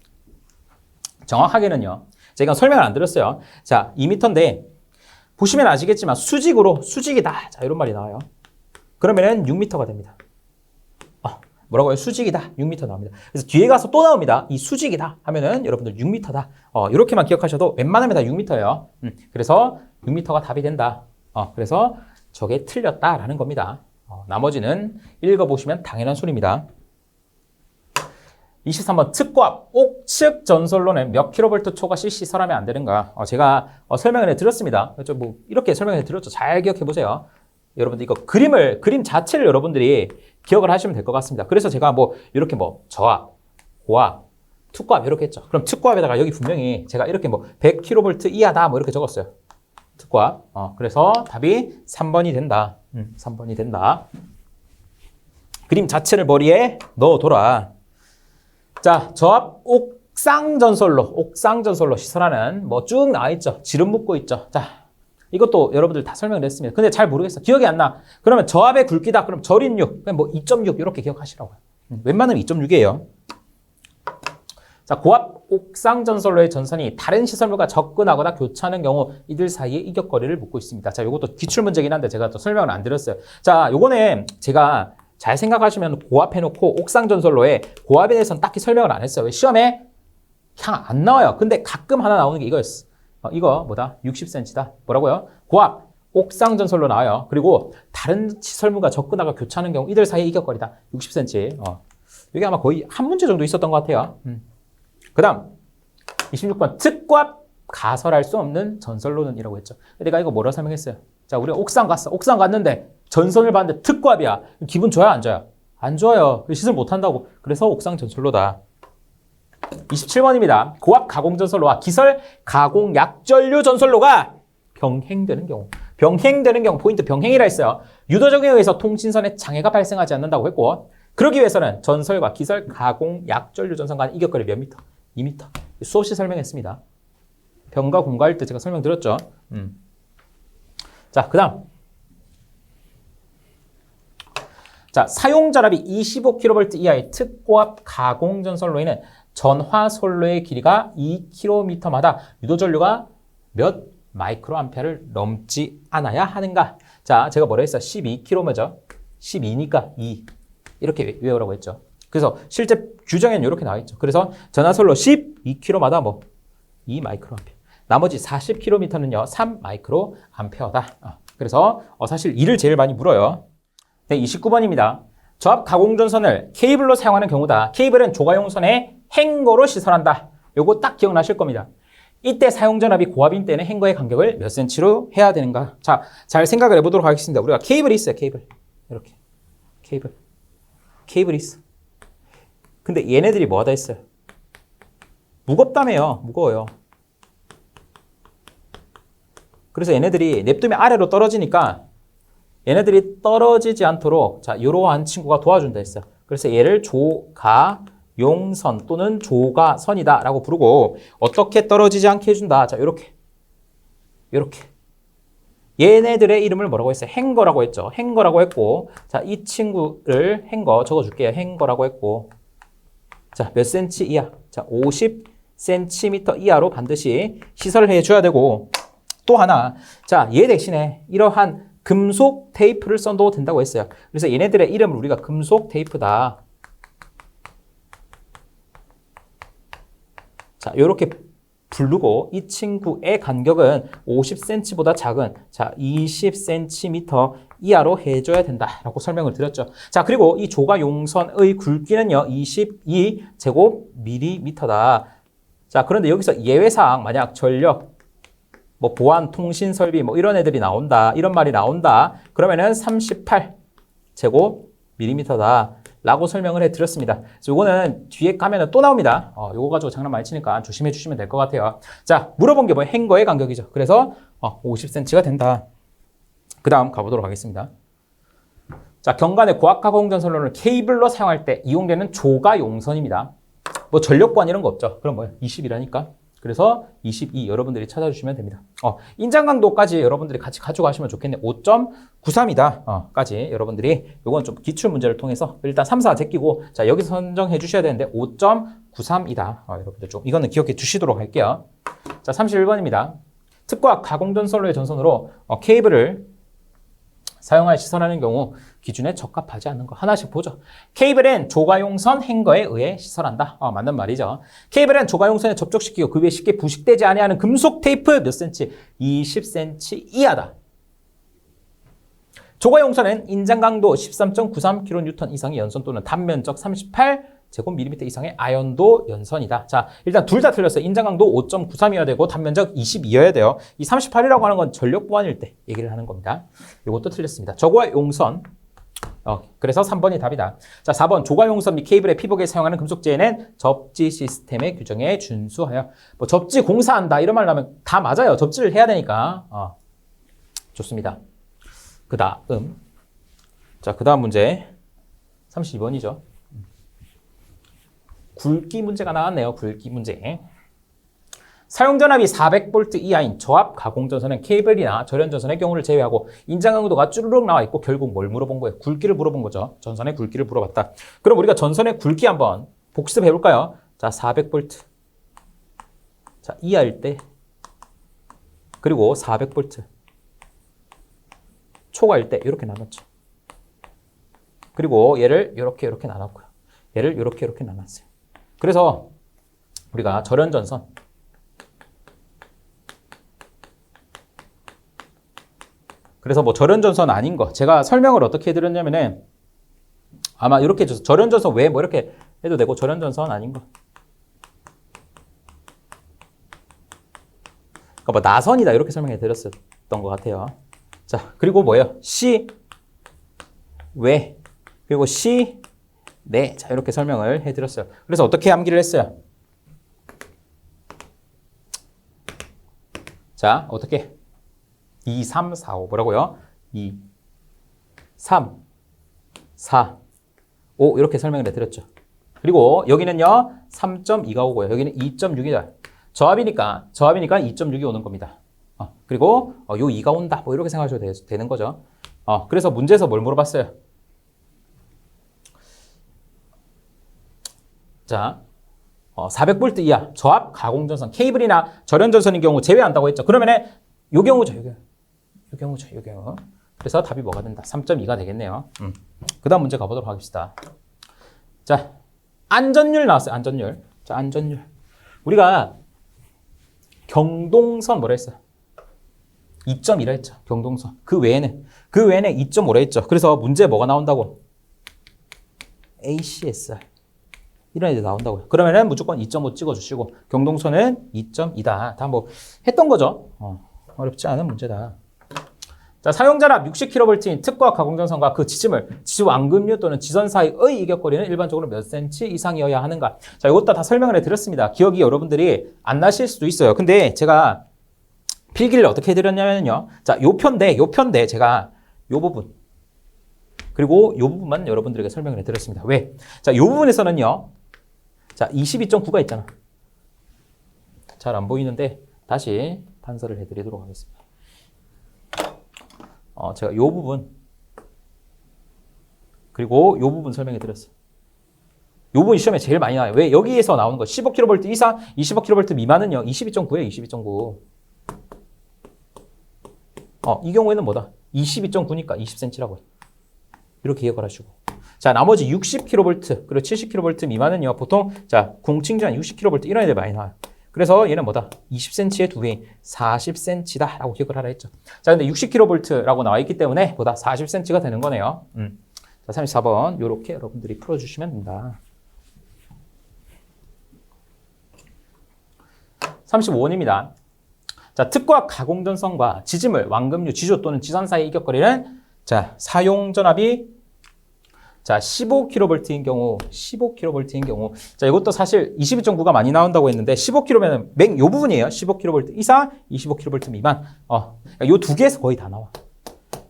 정확하게는요, 제가 설명을 안 드렸어요. 자, 2m인데 보시면 아시겠지만 수직이다. 자, 이런 말이 나와요. 그러면은 6m가 됩니다. 뭐라고요? 수직이다. 6m 나옵니다. 그래서 뒤에 가서 또 나옵니다. 이 수직이다 하면은 여러분들 6m다. 이렇게만 기억하셔도 웬만하면 다 6m예요. 그래서 6m가 답이 된다. 그래서 저게 틀렸다라는 겁니다. 나머지는 읽어보시면 당연한 소리입니다. 23번 특고압 옥측 전선로는 몇 킬로볼트 초과시 시설하면 안 되는가? 제가 설명을 해드렸습니다. 뭐 이렇게 설명을 해드렸죠. 잘 기억해보세요. 여러분들 이거 그림 자체를 여러분들이 기억을 하시면 될 것 같습니다. 그래서 제가 뭐 이렇게 뭐 저압, 고압, 특고압 이렇게 했죠. 그럼 특고압에다가 여기 분명히 제가 이렇게 뭐 100kV 이하다 뭐 이렇게 적었어요. 특고압. 그래서 답이 3번이 된다. 3번이 된다. 그림 자체를 머리에 넣어둬라. 자, 저압 옥상전선로 시설하는 뭐 쭉 나와 있죠. 지름 묶고 있죠. 자, 이것도 여러분들 다 설명을 했습니다. 근데 잘 모르겠어. 기억이 안 나. 그러면 저압의 굵기다. 그럼 절인육. 그냥 뭐 2.6 이렇게 기억하시라고요. 웬만하면 2.6이에요. 자, 고압 옥상전선로의 전선이 다른 시설물과 접근하거나 교차하는 경우 이들 사이에 이격거리를 묻고 있습니다. 자, 요것도 기출문제긴 한데 제가 또 설명을 안 드렸어요. 자, 요거는 제가 잘 생각하시면 고압해놓고 옥상전선로에 고압에 대해서는 딱히 설명을 안 했어요. 왜? 시험에 향 안 나와요. 근데 가끔 하나 나오는 게 이거였어. 이거 뭐다? 60cm다. 뭐라고요? 고압, 옥상 전설로 나와요. 그리고 다른 시설물과 접근하고 교차하는 경우 이들 사이의 이격거리다. 60cm. 이게 아마 거의 한 문제 정도 있었던 것 같아요. 그 다음 26번 특고압 가설할 수 없는 전설로는이라고 했죠. 내가 이거 뭐라고 설명했어요? 자, 우리가 옥상 갔어. 옥상 갔는데 전선을 봤는데 특고압이야. 기분 좋아요? 안 좋아요? 안 좋아요. 시설 못한다고. 그래서 옥상 전설로다. 27번입니다. 고압 가공 전설로와 기설 가공 약전류 전설로가 병행되는 경우. 병행되는 경우, 포인트 병행이라 했어요. 유도적에 의해서 통신선에 장애가 발생하지 않는다고 했고, 그러기 위해서는 전설과 기설 가공 약전류 전선 간 이격거리 몇 미터? 2미터. 수없이 설명했습니다. 병과 공과할 때 제가 설명드렸죠. 자, 그 다음. 자, 사용전압이 25kV 이하의 특고압 가공 전선로에는 전화솔로의 길이가 2km마다 유도전류가 몇 마이크로암페어를 넘지 않아야 하는가? 자, 제가 뭐라 했어요? 12km죠. 12니까 2. 이렇게 외우라고 했죠. 그래서 실제 규정에는 이렇게 나와 있죠. 그래서 전화솔로 12km마다 뭐 2 마이크로암페어. 나머지 40km는요, 3 마이크로암페어다. 그래서 사실 2를 제일 많이 물어요. 네, 29번입니다. 저압 가공전선을 케이블로 사용하는 경우다. 케이블은 조가용선에 행거로 시설한다. 요거 딱 기억나실 겁니다. 이때 사용전압이 고압인 때는 행거의 간격을 몇 cm로 해야 되는가? 자, 잘 생각을 해보도록 하겠습니다. 우리가 케이블이 있어요, 케이블. 이렇게. 케이블이 있어. 근데 얘네들이 뭐하다 했어요? 무겁다며요. 무거워요. 그래서 얘네들이 냅두면 아래로 떨어지니까 얘네들이 떨어지지 않도록 자, 이러한 친구가 도와준다 했어요. 그래서 얘를 조가용선 또는 조가선이다 라고 부르고 어떻게 떨어지지 않게 해준다. 자, 요렇게. 얘네들의 이름을 뭐라고 했어요? 행거라고 했죠. 행거라고 했고 자, 이 친구를 행거 적어줄게요. 행거라고 했고 자, 몇 cm 이하? 자, 50cm 이하로 반드시 시설을 해줘야 되고 또 하나 자, 얘 대신에 이러한 금속 테이프를 써도 된다고 했어요. 그래서 얘네들의 이름을 우리가 금속 테이프다. 자, 요렇게 부르고 이 친구의 간격은 50cm보다 작은 자, 20cm 이하로 해줘야 된다라고 설명을 드렸죠. 자, 그리고 이 조가용선의 굵기는요, 22제곱밀리미터다. 자, 그런데 여기서 예외사항 만약 전력 뭐 보안, 통신 설비 뭐 이런 애들이 나온다. 이런 말이 나온다. 그러면은 38제곱밀리미터다. 라고 설명을 해드렸습니다. 그래서 요거는 뒤에 가면은 또 나옵니다. 요거 가지고 장난 많이 치니까 조심해 주시면 될 것 같아요. 자, 물어본 게 뭐예요? 행거의 간격이죠. 그래서 50cm가 된다. 그 다음 가보도록 하겠습니다. 자, 경관의 고압가공전선로를 케이블로 사용할 때 이용되는 조가용선입니다. 뭐 전력관 이런 거 없죠. 그럼 뭐예요? 20이라니까. 그래서 22 여러분들이 찾아주시면 됩니다. 인장강도까지 여러분들이 같이 가져가시면 좋겠네. 5.93이다. 까지 여러분들이 요건 좀 기출 문제를 통해서 일단 3, 4 제끼고 자, 여기서 선정해 주셔야 되는데 5.93이다. 여러분들 좀 이거는 기억해 주시도록 할게요. 자, 31번입니다. 특고압 가공전선로의 전선으로 케이블을 사용할 시설하는 경우 기준에 적합하지 않는 거 하나씩 보죠. 케이블은 조가용선 행거에 의해 시설한다. 맞는 말이죠. 케이블은 조가용선에 접촉시키고 그 위에 쉽게 부식되지 아니하는 금속 테이프 몇 cm? 20cm 이하다. 조가용선은 인장 강도 13.93kN 이상의 연선 또는 단면적 38제곱밀리미터 이상의 아연도 연선이다. 자, 일단 둘 다 틀렸어요. 인장 강도 5.93이어야 되고 단면적 22여야 돼요. 이 38이라고 하는 건 전력 보완일 때 얘기를 하는 겁니다. 이것도 틀렸습니다. 조가용선. 그래서 3번이 답이다. 자, 4번 조가용선 및 케이블의 피복에 사용하는 금속재는 접지 시스템의 규정에 준수하여 뭐 접지 공사한다 이런 말 나오면 다 맞아요. 접지를 해야 되니까. 좋습니다. 그 다음 문제 32번이죠. 굵기 문제가 나왔네요. 굵기 문제. 사용전압이 400V 이하인 저압 가공전선은 케이블이나 절연전선의 경우를 제외하고 인장강도가 쭈르륵 나와 있고 결국 뭘 물어본 거예요? 굵기를 물어본 거죠. 전선의 굵기를 물어봤다. 그럼 우리가 전선의 굵기 한번 복습해 볼까요? 자, 400V. 자, 이하일 때 그리고 400V. 초과일 때 이렇게 나눴죠. 그리고 얘를 이렇게 나눴고요. 얘를 이렇게 나눴어요. 그래서 우리가 절연전선. 그래서 뭐 절연전선 아닌 거 제가 설명을 어떻게 해드렸냐면은 아마 이렇게 해줘서 절연전선 왜 뭐 이렇게 해도 되고 절연전선 아닌 거. 그러니까 뭐 나선이다 이렇게 설명해 드렸었던 것 같아요. 자 그리고 뭐예요? 시, 왜, 그리고 시, 네. 자 이렇게 설명을 해드렸어요. 그래서 어떻게 암기를 했어요? 자 어떻게? 2, 3, 4, 5 뭐라고요? 2, 3, 4, 5 이렇게 설명을 해드렸죠. 그리고 여기는요 3.2가 오고요. 여기는 2.6이다. 저합이니까 2.6이 오는 겁니다. 그리고 요 2가 온다. 뭐 이렇게 생각하셔도 되는 거죠. 그래서 문제에서 뭘 물어봤어요? 자, 400V 이하 저압 가공전선 케이블이나 절연전선인 경우 제외한다고 했죠. 그러면은 요 경우죠. 요 경우. 그래서 답이 뭐가 된다? 3.2가 되겠네요. 그 다음 문제 가보도록 하겠습니다. 자, 안전율 나왔어요. 안전율. 자, 안전율. 우리가 경동선 뭐라 했어요? 2.2라 했죠. 경동선. 그 외에는 2.5라 했죠. 그래서 문제 뭐가 나온다고? ACSR. 이런 애들 나온다고요. 그러면은 무조건 2.5 찍어주시고 경동선은 2.2다. 다 뭐 했던 거죠. 어렵지 않은 문제다. 자, 사용전압 60kV인 특과 가공전선과 그 지지물, 지지완금류 또는 지선 사이의 이격거리는 일반적으로 몇 cm 이상이어야 하는가? 자, 이것도 다 설명을 해드렸습니다. 기억이 여러분들이 안 나실 수도 있어요. 근데 제가 필기를 어떻게 해드렸냐면요. 자, 요 편대 제가 요 부분 그리고 요 부분만 여러분들에게 설명을 해드렸습니다. 왜? 자, 요 부분에서는요. 자, 22.9가 있잖아. 잘 안 보이는데 다시 단서를 해드리도록 하겠습니다. 제가 요 부분 그리고 요 부분 설명해 드렸어요. 요 부분이 시험에 제일 많이 나와요. 왜? 여기에서 나오는 거 15kV 이상, 25kV 미만은요. 22.9예요. 22.9. 이 경우에는 뭐다? 22.9니까 20cm라고요. 이렇게 기억을 하시고. 자, 나머지 60kV 그리고 70kV 미만은요. 보통 자, 궁칭전 60kV 이런 애들 많이 나와요. 그래서 얘는 뭐다? 20cm의 두 배인 40cm다 라고 기억을 하라 했죠. 자, 근데 60kV라고 나와 있기 때문에 보다 40cm가 되는 거네요. 자, 34번 요렇게 여러분들이 풀어주시면 된다. 35번입니다. 자, 특과 가공전선과 지지물, 완금류, 지조 또는 지선 사이의 이격거리는 자, 사용전압이 자, 15kV인 경우, 자, 이것도 사실 22.9가 많이 나온다고 했는데 15kV면 맹 요 부분이에요. 15kV 이상, 25kV 미만. 요 두 개에서 거의 다 나와.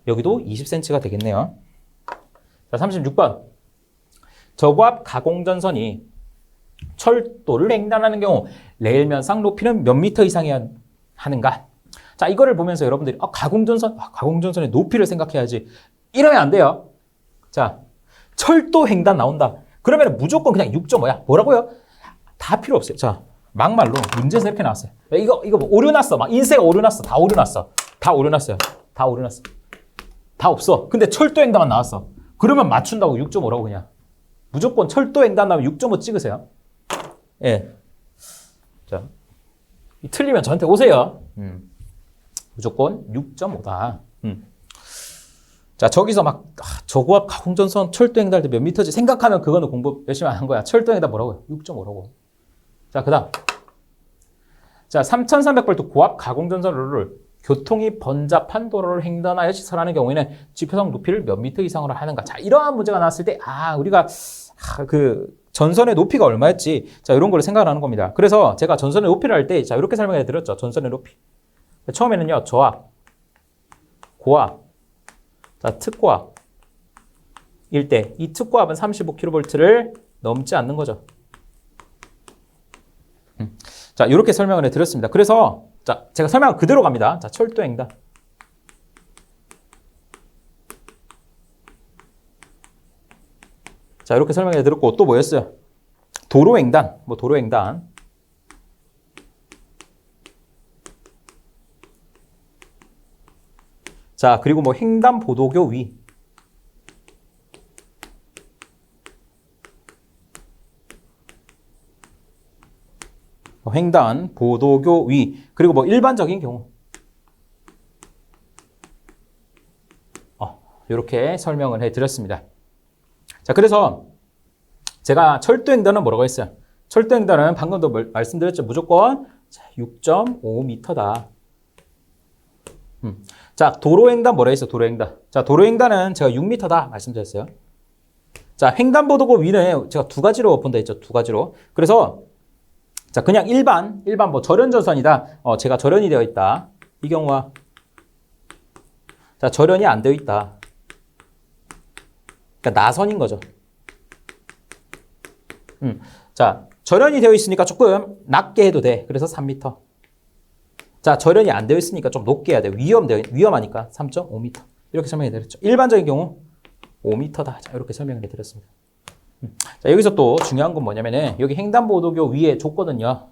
여기도 20cm가 되겠네요. 자, 36번. 저고압 가공전선이 철도를 횡단하는 경우 레일면상 높이는 몇 미터 이상이어야 하는가? 자, 이거를 보면서 여러분들이 가공전선의 높이를 생각해야지. 이러면 안 돼요. 자, 철도 횡단 나온다. 그러면 무조건 그냥 6.5야. 뭐라고요? 다 필요 없어요. 자, 막말로 문제에서 이렇게 나왔어요. 이거 뭐 오류 났어. 막 인쇄가 오류 났어. 다 오류 났어요. 다 없어. 근데 철도 횡단만 나왔어. 그러면 맞춘다고 6.5라고 그냥. 무조건 철도 횡단 나오면 6.5 찍으세요. 예. 자, 틀리면 저한테 오세요. 무조건 6.5다. 자, 저기서 막 저고압 가공전선 철도 횡단할 때 몇 미터지 생각하면 그거는 공부 열심히 안 한 거야. 철도 횡단 뭐라고요? 6.5라고. 자, 그다음. 자, 3300V 고압 가공전선로를 교통이 번잡한 도로를 횡단하여 시설하는 경우에는 지표상 높이를 몇 미터 이상으로 하는가? 자, 이러한 문제가 나왔을 때 우리가 그 전선의 높이가 얼마였지? 자, 이런 걸 생각하는 겁니다. 그래서 제가 전선의 높이를 할 때 자, 이렇게 설명해 드렸죠. 전선의 높이. 처음에는요. 저압, 고압, 자, 특고압 일 때 이 특고압은 35kV를 넘지 않는 거죠. 자, 이렇게 설명을 해드렸습니다. 그래서 자, 제가 설명 그대로 갑니다. 자, 철도 횡단. 자, 이렇게 설명해 드렸고 또 뭐였어요? 도로 횡단. 도로 횡단. 자, 그리고 횡단보도교 위. 횡단, 보도교 위, 그리고 뭐 일반적인 경우. 이렇게 설명을 해드렸습니다. 자, 그래서 제가 철도횡단은 뭐라고 했어요? 철도횡단은 방금도 말씀드렸죠. 무조건 6.5m다. 자, 도로횡단 뭐라 했어요? 도로횡단. 자, 도로횡단은 제가 6m다 말씀드렸어요. 자, 횡단보도고 위는 제가 두 가지로 본다 했죠. 두 가지로. 그래서 자, 그냥 일반 뭐 절연전선이다. 제가 절연이 되어 있다. 이 경우와 자, 절연이 안 되어 있다. 그러니까 나선인 거죠. 자, 절연이 되어 있으니까 조금 낮게 해도 돼. 그래서 3m. 자, 절연이 안 되어 있으니까 좀 높게 해야 돼. 위험하니까 3.5m. 이렇게 설명해 드렸죠. 일반적인 경우 5m다. 자, 이렇게 설명을 해 드렸습니다. 자, 여기서 또 중요한 건 뭐냐면은 여기 횡단보도교 위에 조건은요.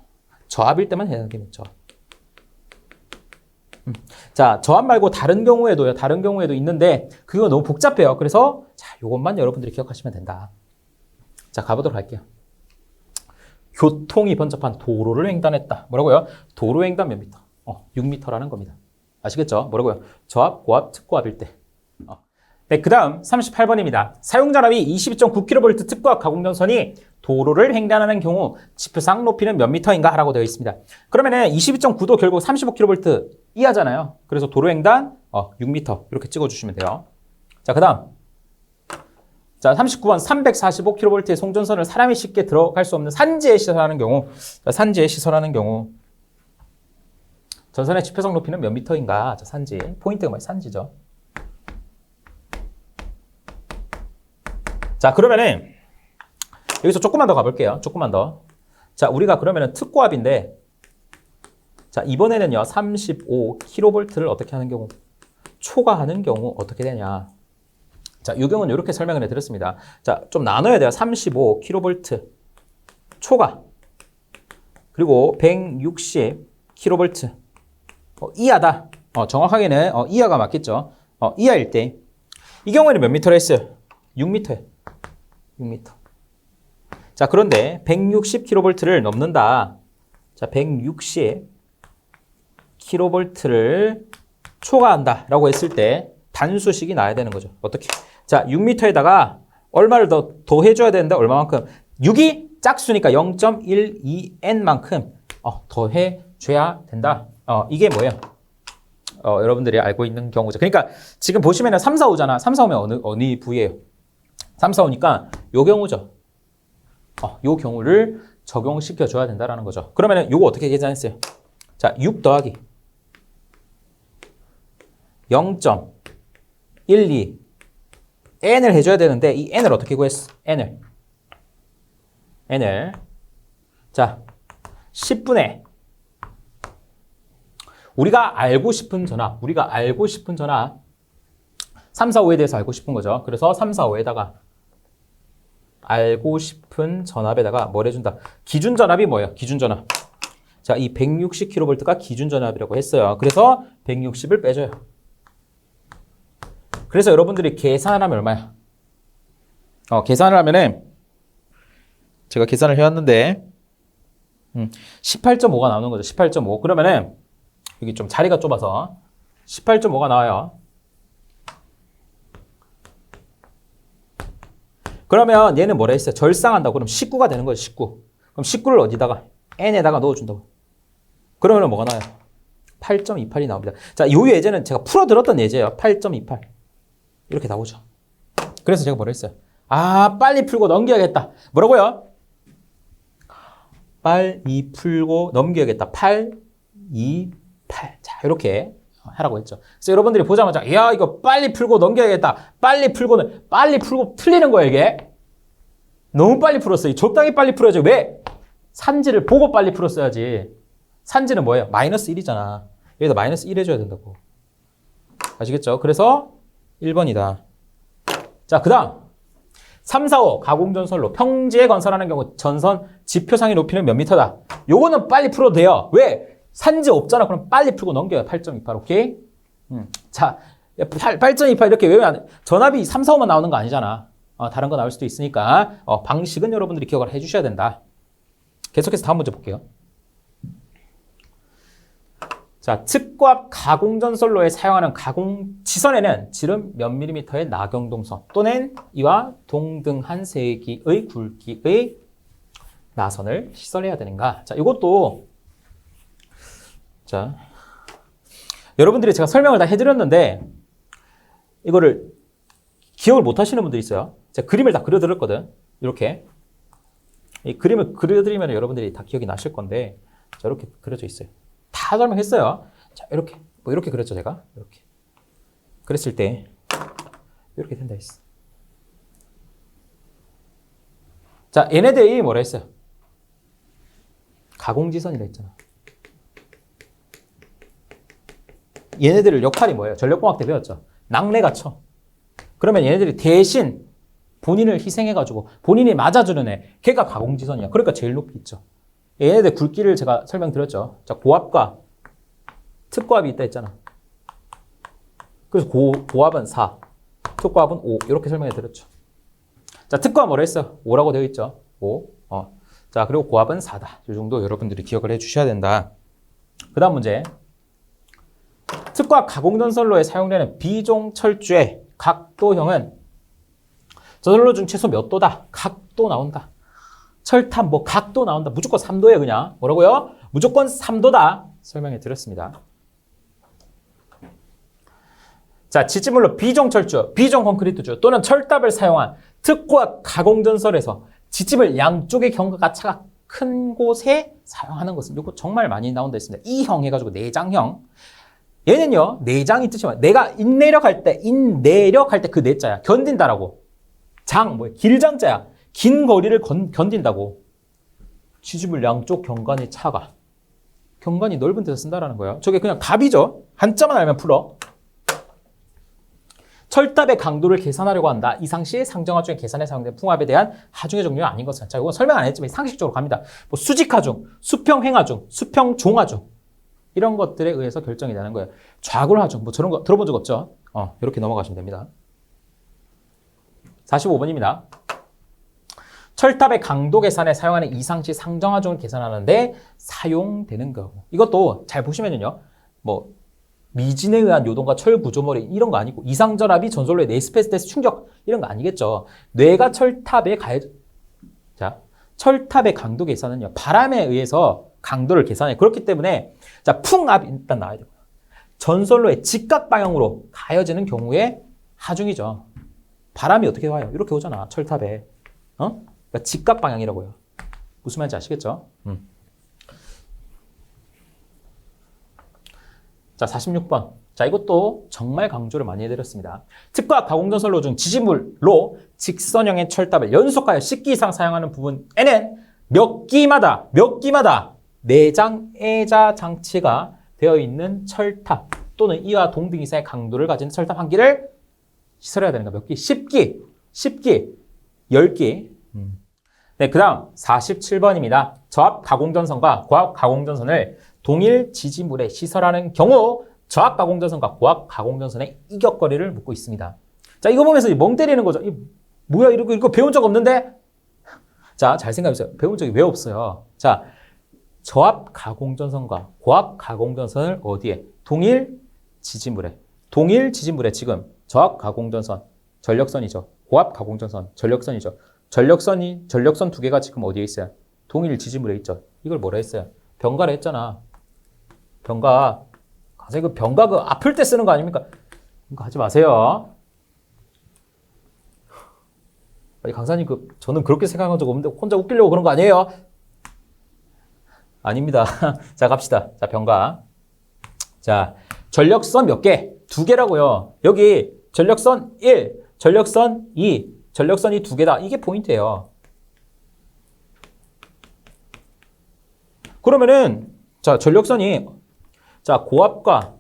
저압일 때만 해야 되는 거죠. 자, 저압 말고 다른 경우에도 있는데 그거 너무 복잡해요. 그래서 자, 요것만 여러분들이 기억하시면 된다. 자, 가보도록 할게요. 교통이 번잡한 도로를 횡단했다. 뭐라고요? 도로 횡단 몇 미터? 6m라는 겁니다. 아시겠죠? 뭐라고요? 저압, 고압, 특고압일 때. 네, 그 다음 38번입니다. 사용전압이 22.9kV 특고압 가공전선이 도로를 횡단하는 경우 지표상 높이는 몇 미터인가? 라고 되어 있습니다. 그러면은 22.9도 결국 35kV 이하잖아요. 그래서 도로 횡단 6m 이렇게 찍어주시면 돼요. 자, 그 다음 자, 39번 345kV의 송전선을 사람이 쉽게 들어갈 수 없는 산지에 시설하는 경우 전선의 지표상 높이는 몇 미터인가? 자, 산지. 포인트가 뭐예요? 산지죠. 자, 그러면은 여기서 조금만 더 가볼게요. 조금만 더. 자, 우리가 그러면은 특고압인데 자, 이번에는요. 35kV를 어떻게 하는 경우? 초과하는 경우 어떻게 되냐? 자, 이 경우는 이렇게 설명을 해드렸습니다. 자, 좀 나눠야 돼요. 35kV 초과 그리고 160kV 이하다. 정확하게는 이하가 맞겠죠. 이하일 때 이 경우에는 몇 미터로 했어요? 6m예요. 6m. 자, 그런데 160kV를 넘는다. 자, 160kV를 초과한다 라고 했을 때 단수식이 나야 되는 거죠. 어떻게? 자, 6m에다가 얼마를 더 해줘야 되는데 얼마만큼? 6이 짝수니까 0.12n만큼 더 해줘야 된다. 이게 뭐예요? 여러분들이 알고 있는 경우죠. 그러니까 지금 보시면은 3, 4, 5잖아. 3, 4, 5면 어느 부위예요? 3, 4, 5니까 요 경우죠. 요 경우를 적용시켜 줘야 된다라는 거죠. 그러면은 요거 어떻게 계산했어요? 자, 6 더하기 0.12 n을 해줘야 되는데 이 n을 어떻게 구했어? n을 자 10분의 우리가 알고 싶은 전압 3, 4, 5에 대해서 알고 싶은 거죠. 그래서 3, 4, 5에다가 알고 싶은 전압에다가 뭘 해준다? 기준 전압이 뭐예요? 기준 전압. 자, 이 160kV가 기준 전압이라고 했어요. 그래서 160을 빼줘요. 그래서 여러분들이 계산하면 얼마야? 계산을 하면은 제가 계산을 해왔는데 18.5가 나오는 거죠. 18.5. 그러면은 여기 좀 자리가 좁아서 18.5가 나와요. 그러면 얘는 뭐라 했어요? 절상한다고. 그럼 19가 되는 거예요. 19. 그럼 19를 어디다가? n에다가 넣어준다고. 그러면 뭐가 나와요? 8.28이 나옵니다. 자, 요 예제는 제가 풀어들었던 예제예요. 8.28. 이렇게 나오죠. 그래서 제가 뭐라 했어요? 빨리 풀고 넘겨야겠다. 뭐라고요? 빨리 풀고 넘겨야겠다. 8, 2, 8. 자, 이렇게 하라고 했죠. 그래서 여러분들이 보자마자 야, 이거 빨리 풀고 넘겨야겠다. 빨리 풀고 틀리는 거예요, 이게. 너무 빨리 풀었어요. 적당히 빨리 풀어야지. 왜? 산지를 보고 빨리 풀었어야지. 산지는 뭐예요? 마이너스 1이잖아. 여기다 마이너스 1 해줘야 된다고. 아시겠죠? 그래서 1번이다. 자, 그 다음 3, 4, 5 가공전선로 평지에 건설하는 경우 전선 지표상의 높이는 몇 미터다? 요거는 빨리 풀어도 돼요. 왜? 산지 없잖아. 그럼 빨리 풀고 넘겨요. 8.28 오케이? 자, 8.28 이렇게 외우면 안 돼. 전압이 3, 4, 5만 나오는 거 아니잖아. 다른 거 나올 수도 있으니까 방식은 여러분들이 기억을 해주셔야 된다. 계속해서 다음 문제 볼게요. 자, 특고압 가공전선로에 사용하는 가공지선에는 지름 몇 밀리미터의 나경동선 또는 이와 동등한 세기의 굵기의 나선을 시설해야 되는가? 자, 이것도 자, 여러분들이 제가 설명을 다 해드렸는데 이거를 기억을 못 하시는 분들이 있어요. 제가 그림을 다 그려드렸거든. 이렇게. 이 그림을 그려드리면 여러분들이 다 기억이 나실 건데 자, 이렇게 그려져 있어요. 다 설명했어요. 자, 이렇게. 뭐 이렇게 그렸죠, 제가. 이렇게. 그랬을 때 이렇게 된다 했어. 자, 얘네들이 뭐라 했어요? 가공지선이라 했잖아. 얘네들 역할이 뭐예요? 전력공학 때 배웠죠. 낙뢰가 쳐. 그러면 얘네들이 대신 본인을 희생해가지고 본인이 맞아주는 애, 걔가 가공지선이야. 그러니까 제일 높이 있죠. 얘네들 굵기를 제가 설명드렸죠. 자, 고압과 특고압이 있다 했잖아. 그래서 고압은 4, 특고압은 5 이렇게 설명해드렸죠. 자, 특고압 뭐라 했어? 5라고 되어 있죠. 5. 자, 그리고 고압은 4다. 이 정도 여러분들이 기억을 해주셔야 된다. 그 다음 문제. 특고압 가공전선로에 사용되는 비종 철조의 각도형은 전선로 중 최소 몇 도다? 각도 나온다. 철탑 뭐 각도 나온다. 무조건 3도예요, 그냥. 뭐라고요? 무조건 3도다. 설명해 드렸습니다. 자, 지지물로 비종 철조, 비종 콘크리트조 또는 철탑을 사용한 특고압 가공전선에서 지짐을 양쪽의 경과가 차가 큰 곳에 사용하는 것은 이거 정말 많이 나온다 했습니다. 이 형 해가지고 내장형. 얘는요, 내장이 뜻이 뭐야? 내가 인내력할 때 그 내자야. 견딘다라고. 장, 뭐야? 길장자야. 긴 거리를 견딘다고. 지지물 양쪽 경관의 차가. 경관이 넓은 데서 쓴다라는 거예요. 저게 그냥 답이죠. 한자만 알면 풀어. 철탑의 강도를 계산하려고 한다. 이 상시 상정하 중에 계산에 사용된 풍압에 대한 하중의 종류가 아닌 것은. 자, 이건 설명 안 했지만 상식적으로 갑니다. 뭐 수직하중, 수평행하중, 수평종하중. 이런 것들에 의해서 결정이 되는 거예요. 좌굴하중, 뭐 저런 거 들어본 적 없죠? 이렇게 넘어가시면 됩니다. 45번입니다. 철탑의 강도 계산에 사용하는 이상시 상정하중을 계산하는데 사용되는 거. 이것도 잘 보시면요. 뭐 미진에 의한 요동과 철 구조물이 이런 거 아니고 이상전압이 전선로에 내습했을 때 충격 이런 거 아니겠죠. 뇌가 철탑에 자, 철탑의 강도 계산은요. 바람에 의해서 강도를 계산해. 그렇기 때문에 자, 풍압이 일단 나와야 되고요. 전선로의 직각 방향으로 가해지는 경우에 하중이죠. 바람이 어떻게 와요? 이렇게 오잖아. 철탑에. 그러니까 직각 방향이라고요. 무슨 말인지 아시겠죠? 자, 46번. 자, 이것도 정말 강조를 많이 해드렸습니다. 특고압 가공전선로 중 지지물로 직선형의 철탑을 연속하여 10기 이상 사용하는 부분에는 몇 기마다 내장-애자 장치가 되어 있는 철탑 또는 이와 동등 이상의 강도를 가진 철탑 한 기를 시설해야 되는 거 몇 기? 10기, 10기. 네, 그 다음 47번입니다. 저압 가공전선과 고압 가공전선을 동일 지지물에 시설하는 경우 저압 가공전선과 고압 가공전선의 이격거리를 묻고 있습니다. 자, 이거 보면서 멍 때리는 거죠. 뭐야, 이거 배운 적 없는데? 자, 잘 생각해보세요. 배운 적이 왜 없어요? 자, 저압 가공전선과 고압 가공전선을 어디에? 동일 지지물에 지금 저압 가공전선 전력선이죠. 고압 가공전선 전력선이죠. 전력선 두 개가 지금 어디에 있어요? 동일 지지물에 있죠. 이걸 뭐라 했어요? 병가라 했잖아. 병가. 가서 이거 병가 그 아플 때 쓰는 거 아닙니까? 이거 하지 마세요. 아니, 강사님 저는 그렇게 생각한 적 없는데 혼자 웃기려고 그런 거 아니에요? 아닙니다. 자, 갑시다. 자, 병가. 자, 전력선 몇 개? 2개라고요. 여기 전력선 1, 전력선 2, 전력선이 2개다. 이게 포인트예요. 그러면은 자, 전력선이 자, 고압과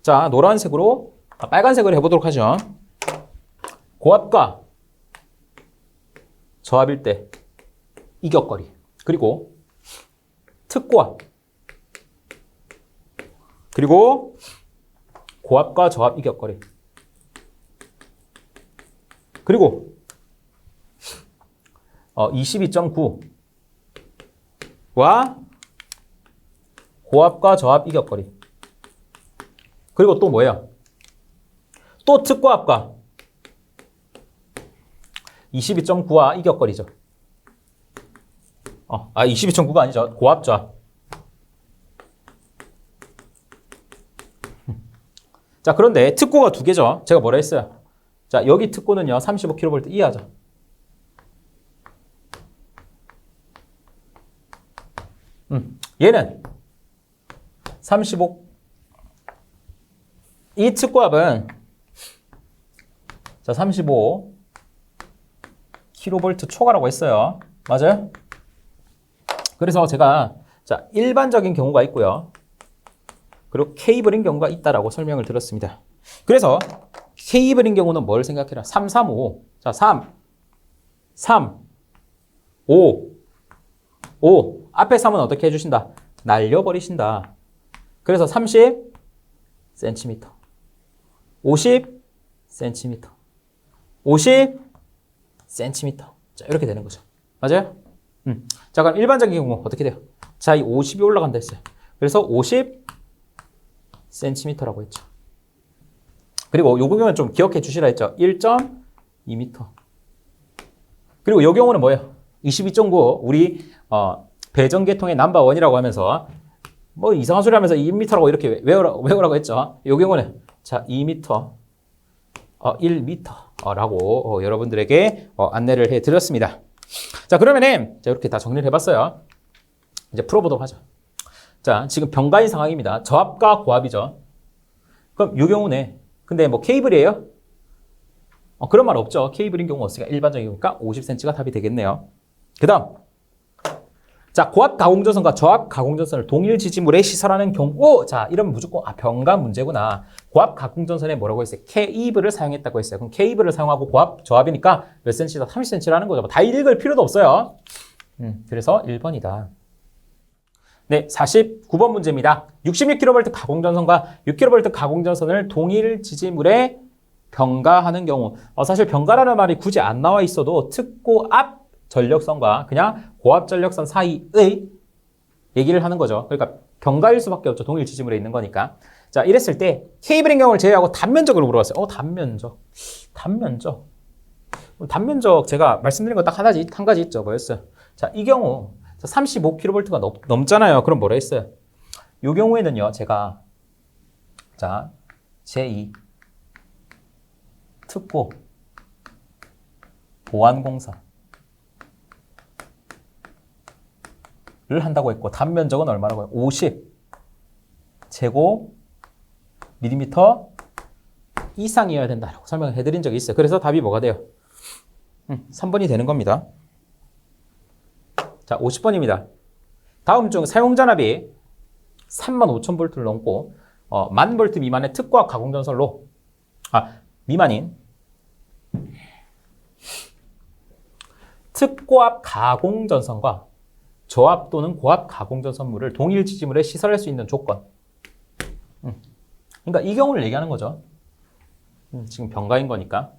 자, 노란색으로 빨간색으로 해보도록 하죠. 고압과 저압일 때 이격거리. 그리고 특고압. 그리고 고압과 저압 이격거리. 그리고 22.9와 고압과 저압 이격거리. 그리고 또 뭐예요? 또 특고압과 22.9와 이격거리죠. 22.9가 아니죠. 고압좌. 자, 그런데 특고가 두 개죠. 제가 뭐라 했어요? 자, 여기 특고는요, 35kV 이하죠. 얘는 35. 이 특고압은 자, 35 kV 초과라고 했어요. 맞아요? 그래서 제가 자, 일반적인 경우가 있고요. 그리고 케이블인 경우가 있다라고 설명을 드렸습니다. 그래서 케이블인 경우는 뭘 생각해라? 3, 3, 5. 자, 3, 5. 앞에 3은 어떻게 해주신다? 날려버리신다. 그래서 30cm, 50cm, 50cm. 자, 이렇게 되는 거죠. 맞아요? 자, 그럼 일반적인 경우 어떻게 돼요? 자, 이 50이 올라간다 했어요. 그래서 50cm라고 했죠. 그리고 요 경우는 좀 기억해 주시라 했죠. 1.2m. 그리고 요 경우는 뭐예요? 22.9 우리 배전계통의 넘버원이라고 하면서 뭐 이상한 소리 하면서 2m라고 이렇게 외우라고 했죠. 요 경우는 자 2m, 1m라고 여러분들에게 안내를 해드렸습니다. 자, 그러면은 자, 이렇게 다 정리를 해봤어요. 이제 풀어보도록 하죠. 자, 지금 병가인 상황입니다. 저압과 고압이죠. 그럼 요 경우네. 근데 뭐 케이블이에요? 그런 말 없죠. 케이블인 경우 없으니까 일반적인 경우니까 50cm가 답이 되겠네요. 그 다음. 자, 고압 가공전선과 저압 가공전선을 동일 지지물에 시설하는 경우. 자, 이러면 무조건 병가 문제구나. 고압 가공전선에 뭐라고 했어요? 케이블을 사용했다고 했어요. 그럼 케이블을 사용하고 고압, 저압이니까 몇 cm다? 30cm라는 거죠. 다 읽을 필요도 없어요. 그래서 1번이다. 네, 49번 문제입니다. 66kV 가공전선과 6kV 가공전선을 동일 지지물에 병가하는 경우. 사실 병가라는 말이 굳이 안 나와 있어도 특고압 전력선과 그냥 고압 전력선 사이의 얘기를 하는 거죠. 그러니까 병가일 수밖에 없죠. 동일 지지물에 있는 거니까. 자, 이랬을 때 케이블인 경우를 제외하고 단면적으로 물어봤어요. 단면적. 단면적 제가 말씀드린 거 딱 한 가지 있죠. 뭐였어요? 자, 이 경우 35kV가 넘잖아요. 그럼 뭐라 했어요? 이 경우에는요, 제가 자 제2 특고 보안공사를 한다고 했고 단면적은 얼마라고 해요? 50 제곱 밀리미터 이상이어야 된다라고 설명을 해드린 적이 있어요. 그래서 답이 뭐가 돼요? 3번이 되는 겁니다. 자, 50번입니다. 다음 중 사용전압이 35,000V를 넘고 10,000V 미만의 특고압 가공전선로 미만인 특고압 가공전선과 저압 또는 고압 가공전선물을 동일 지지물에 시설할 수 있는 조건. 그러니까 이 경우를 얘기하는 거죠. 지금 병가인 거니까.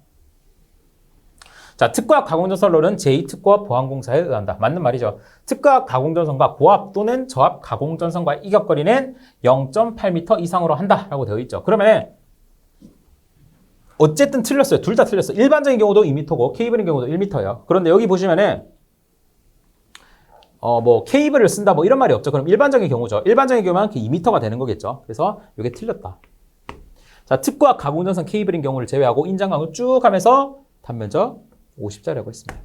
자, 특고압 가공전선로는 제2특고압 보안공사에 의한다. 맞는 말이죠. 특고압 가공전선과 고압 또는 저압 가공전선과 이격거리는 0.8m 이상으로 한다라고 되어 있죠. 그러면 어쨌든 틀렸어요. 둘 다 틀렸어요. 일반적인 경우도 2m고 케이블인 경우도 1m예요. 그런데 여기 보시면은 뭐 케이블을 쓴다 뭐 이런 말이 없죠. 그럼 일반적인 경우죠. 일반적인 경우는 2m가 되는 거겠죠. 그래서 이게 틀렸다. 자, 특고압 가공전선 케이블인 경우를 제외하고 인장강을 쭉 하면서 단면적 50짜리라고 했습니다.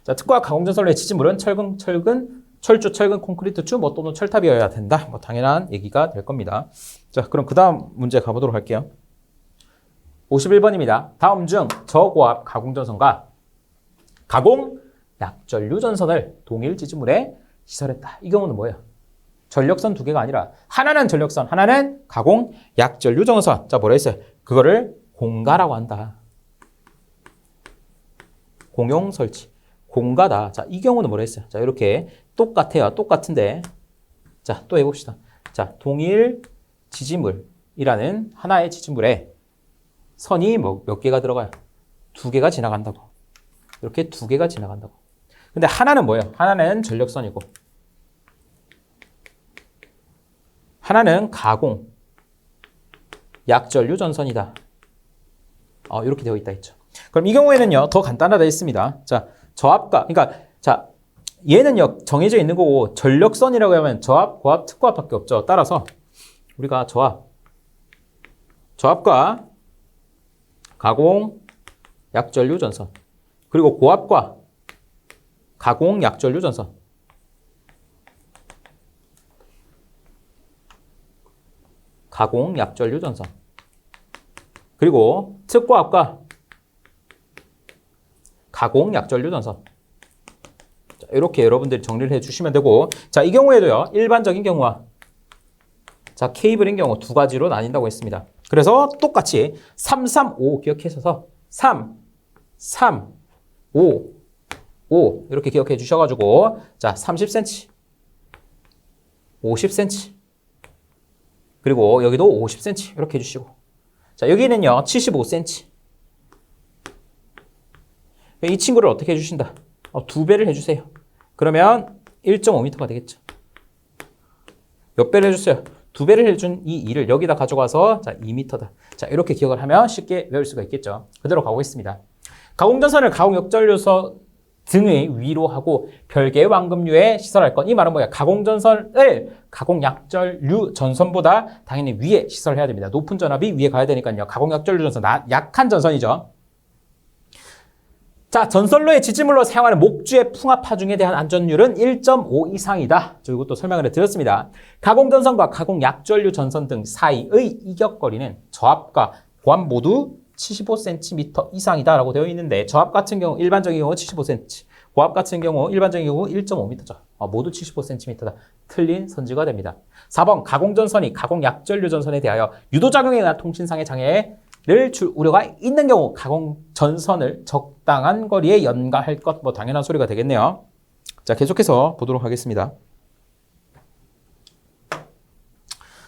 자, 특고압 가공전선로의 지지물은 철주, 철근, 콘크리트 주, 뭐 또는 철탑이어야 된다. 뭐 당연한 얘기가 될 겁니다. 자, 그럼 그 다음 문제 가보도록 할게요. 51번입니다. 다음 중 저고압 가공전선과 가공 약전류전선을 동일 지지물에 시설했다. 이 경우는 뭐예요? 전력선 두 개가 아니라 하나는 전력선, 하나는 가공 약전류전선. 자, 뭐라 했어요? 그거를 공가라고 한다. 공용 설치. 공가다. 자, 이 경우는 뭐라 했어요? 자, 이렇게 똑같아요. 똑같은데. 자, 또 해봅시다. 자, 동일 지지물이라는 하나의 지지물에 선이 몇 개가 들어가요? 두 개가 지나간다고. 이렇게 두 개가 지나간다고. 근데 하나는 뭐예요? 하나는 전력선이고 하나는 가공 약전류 전선이다. 이렇게 되어 있다 했죠. 그럼 이 경우에는요, 더 간단하다 했습니다. 자, 저압과, 그러니까, 자, 얘는요, 정해져 있는 거고, 전력선이라고 하면 저압, 고압, 특고압밖에 없죠. 따라서, 우리가 저압과 가공 약전류 전선, 그리고 고압과 가공 약전류 전선, 가공 약전류 전선, 그리고 특고압과 가공 약전류 전선. 자, 이렇게 여러분들이 정리를 해주시면 되고, 자, 이 경우에도요, 일반적인 경우와 자, 케이블인 경우 두 가지로 나뉜다고 했습니다. 그래서 똑같이 3, 3, 5 기억하셔서 3, 3, 5, 5 이렇게 기억해 주셔가지고, 자, 30cm, 50cm, 그리고 여기도 50cm 이렇게 해주시고, 자, 여기는요 75cm. 이 친구를 어떻게 해주신다? 2배를 해주세요. 그러면 1.5m가 되겠죠. 몇 배를 해주세요? 2배를 해준 이 2를 여기다 가져가서, 자, 2m다. 자, 이렇게 기억을 하면 쉽게 외울 수가 있겠죠. 그대로 가보겠습니다. 가공전선을 가공역전류소 등의 위로 하고 별개의 완금류에 시설할 것. 이 말은 뭐야? 가공전선을 가공약전류 전선보다 당연히 위에 시설해야 됩니다. 높은 전압이 위에 가야 되니까요. 가공약전류 전선, 약한 전선이죠. 자, 전선로의 지지물로 사용하는 목주의 풍압 하중에 대한 안전율은 1.5 이상이다. 저 이것도 설명을 해드렸습니다. 가공전선과 가공약전류 전선 등 사이의 이격거리는 저압과 고압 모두 75cm 이상이다라고 되어 있는데, 저압 같은 경우 일반적인 경우 75cm, 고압 같은 경우 일반적인 경우 1.5m죠. 모두 75cm다. 틀린 선지가 됩니다. 4번 가공전선이 가공약전류 전선에 대하여 유도작용에 의한 통신상의 장애를 줄 우려가 있는 경우 가공전선을 적당한 거리에 연가할 것. 뭐 당연한 소리가 되겠네요. 자, 계속해서 보도록 하겠습니다.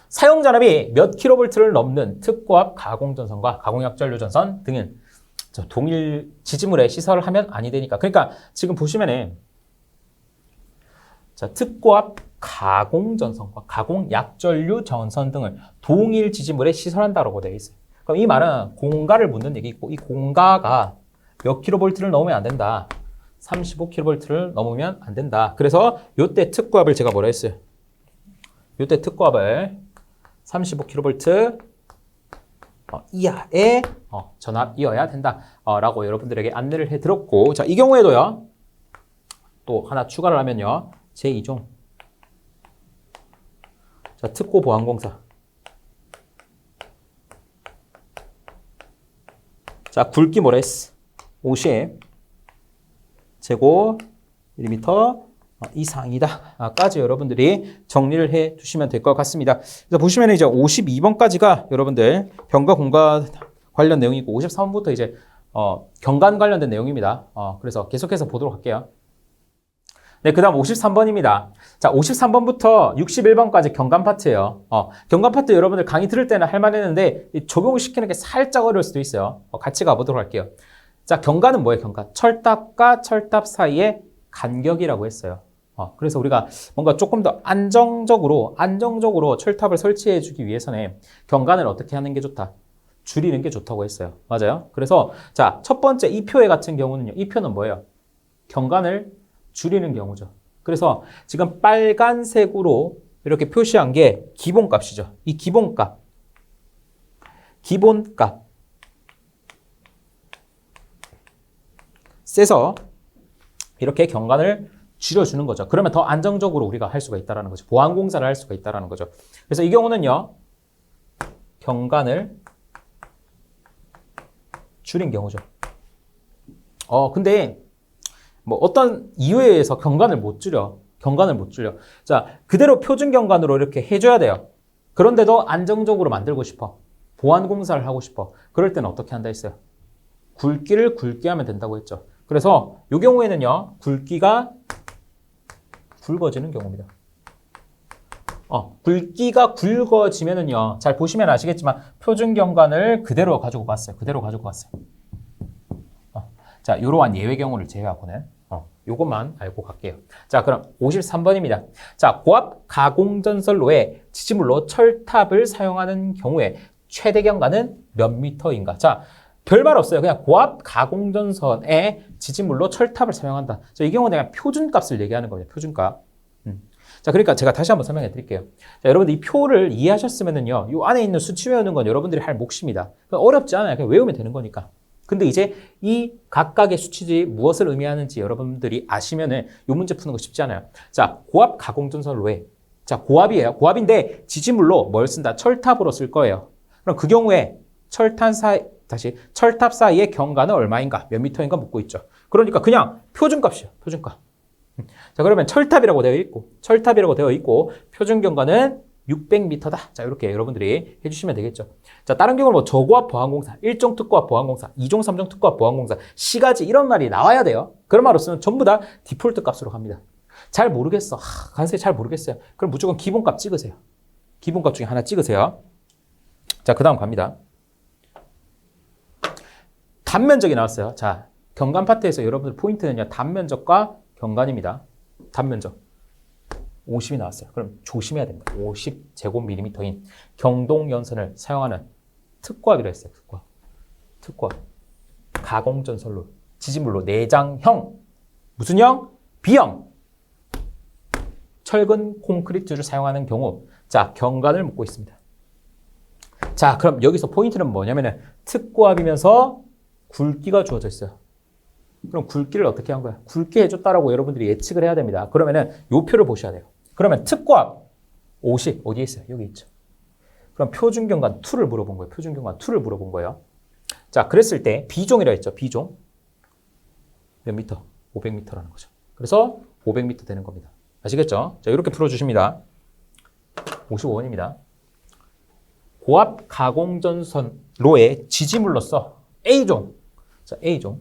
사용 전압이 몇 킬로볼트를 넘는 특고압 가공전선과 가공약전류 전선 등은 동일 지지물에 시설을 하면 아니 되니까. 그러니까 지금 보시면은, 자, 특고압 가공전선과 가공약전류 전선 등을 동일 지지물에 시설한다라고 되어 있어요. 그럼 이 말은 공가를 묻는 얘기고, 이 공가가 몇 킬로볼트를 넘으면 안 된다. 35킬로볼트를 넘으면 안 된다. 그래서 요때 특고압을 제가 뭐라 했어요? 요때 특고압을 35kV 이하의 전압이어야 된다. 라고 여러분들에게 안내를 해드렸고, 자, 이 경우에도요, 또 하나 추가를 하면요, 제2종. 자, 특고보안공사. 자, 굵기 뭐라 했어? 50 제곱 밀리미터 이상이다까지 여러분들이 정리를 해 두시면 될 것 같습니다. 그래서 보시면 이제 52번까지가 여러분들 병가 공가 관련 내용이고, 53번부터 이제 경관 관련된 내용입니다. 그래서 계속해서 보도록 할게요. 네, 그 다음 53번입니다. 자, 53번부터 61번까지 경관 파트예요. 경관 파트 여러분들 강의 들을 때는 할만했는데 적용을 시키는 게 살짝 어려울 수도 있어요. 같이 가보도록 할게요. 자, 경관은 뭐예요? 경관. 철탑과 철탑 사이의 간격이라고 했어요. 그래서 우리가 뭔가 조금 더 안정적으로 철탑을 설치해 주기 위해서는 경관을 어떻게 하는 게 좋다? 줄이는 게 좋다고 했어요. 맞아요? 그래서 자, 첫 번째 이 표에 같은 경우는요. 이 표는 뭐예요? 경관을 줄이는 경우죠. 그래서 지금 빨간색으로 이렇게 표시한 게 기본값이죠. 이 기본값. 세서 이렇게 경관을 줄여주는 거죠. 그러면 더 안정적으로 우리가 할 수가 있다는 거죠. 보안공사를 할 수가 있다는 거죠. 그래서 이 경우는요, 경관을 줄인 경우죠. 근데 뭐 어떤 이유에 의해서 경관을 못 줄여. 자, 그대로 표준 경관으로 이렇게 해줘야 돼요. 그런데도 안정적으로 만들고 싶어. 보안공사를 하고 싶어. 그럴 때는 어떻게 한다 했어요? 굵기를 굵게 하면 된다고 했죠. 그래서 이 경우에는요, 굵기가 굵어지는 경우입니다. 굵기가 굵어지면은요, 잘 보시면 아시겠지만 표준 경관을 그대로 가지고 갔어요. 자, 이러한 예외 경우를 제외하고는 요것만 알고 갈게요. 자, 그럼 53번입니다. 자, 고압 가공전선로에 지지물로 철탑을 사용하는 경우에 최대 경과는 몇 미터인가? 자, 별말 없어요. 그냥 고압 가공전선에 지지물로 철탑을 사용한다. 자, 이 경우는 그냥 표준값을 얘기하는 거예요. 표준값. 자, 그러니까 제가 다시 한번 설명해 드릴게요. 자, 여러분들 이 표를 이해하셨으면은요, 이 안에 있는 수치 외우는 건 여러분들이 할 몫입니다. 어렵지 않아요. 그냥 외우면 되는 거니까. 근데 이제 이 각각의 수치들이 무엇을 의미하는지 여러분들이 아시면은 이 문제 푸는 거 쉽지 않아요. 자, 고압 가공전선로에 자, 고압이에요. 고압인데 지지물로 뭘 쓴다? 철탑으로 쓸 거예요. 그럼 그 경우에 철탑 사이의 경과는 얼마인가? 몇 미터인가 묻고 있죠. 그러니까 그냥 표준값이에요. 표준값. 자, 그러면 철탑이라고 되어 있고 표준 경과는 600m다. 자, 이렇게 여러분들이 해주시면 되겠죠. 자, 다른 경우는 뭐 저고압 보안공사, 1종 특고압 보안공사, 2종, 3종 특고압 보안공사, 시가지 이런 말이 나와야 돼요. 그런 말 없으면 전부 다 디폴트 값으로 갑니다. 잘 모르겠어. 간세히 잘 모르겠어요. 그럼 무조건 기본값 찍으세요. 기본값 중에 하나 찍으세요. 자, 그 다음 갑니다. 단면적이 나왔어요. 자, 경관 파트에서 여러분들 포인트는요, 단면적과 경관입니다. 단면적. 50이 나왔어요. 그럼 조심해야 됩니다. 50제곱밀리미터인 경동연선을 사용하는 특고압이라 했어요. 특고압. 가공전선로, 지지물로 내장형. 무슨 형? B형. 철근 콘크리트를 사용하는 경우, 자, 경관을 묻고 있습니다. 자, 그럼 여기서 포인트는 뭐냐면은 특고압이면서 굵기가 주어져 있어요. 그럼 굵기를 어떻게 한 거야? 굵게 해줬다라고 여러분들이 예측을 해야 됩니다. 그러면은 요 표를 보셔야 돼요. 그러면 특고압 50 어디에 있어요? 여기 있죠. 그럼 표준경관 2를 물어본 거예요. 표준경관 2를 물어본 거예요. 자, 그랬을 때 B종이라 했죠. B종 몇 미터? 500m라는 거죠. 그래서 500m 되는 겁니다. 아시겠죠? 자, 이렇게 풀어주십니다. 55번입니다. 고압 가공전선로의 지지물로서 A종, 자, A종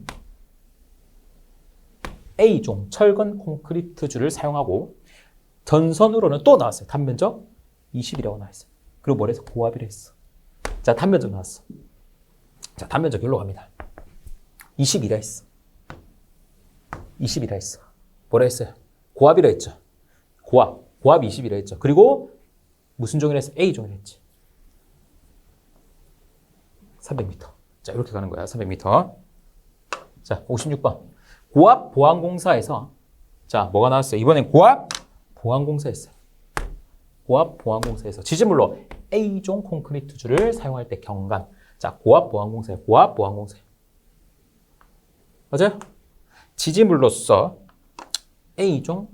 철근 콘크리트줄을 사용하고 전선으로는 또 나왔어요. 단면적 20이라고 나왔어요. 그리고 뭐라 했어? 고압이라 했어. 자, 단면적 나왔어. 자, 단면적 여기로 갑니다. 20이라 했어. 20이라 했어. 뭐라 했어요? 고압이라 했죠. 고압 20이라 했죠. 그리고 무슨 종이라 했어? A종이라 했지. 300m. 자, 이렇게 가는 거야. 300m. 자, 56번. 고압 보안공사에서 자, 뭐가 나왔어요? 이번엔 고압 보안공사였어요. 고압 보안공사에서 지지물로 A종 콘크리트줄을 사용할 때 경관. 자, 고압 보안공사예요. 고압 보안공사. 맞아요? 지지물로서 A종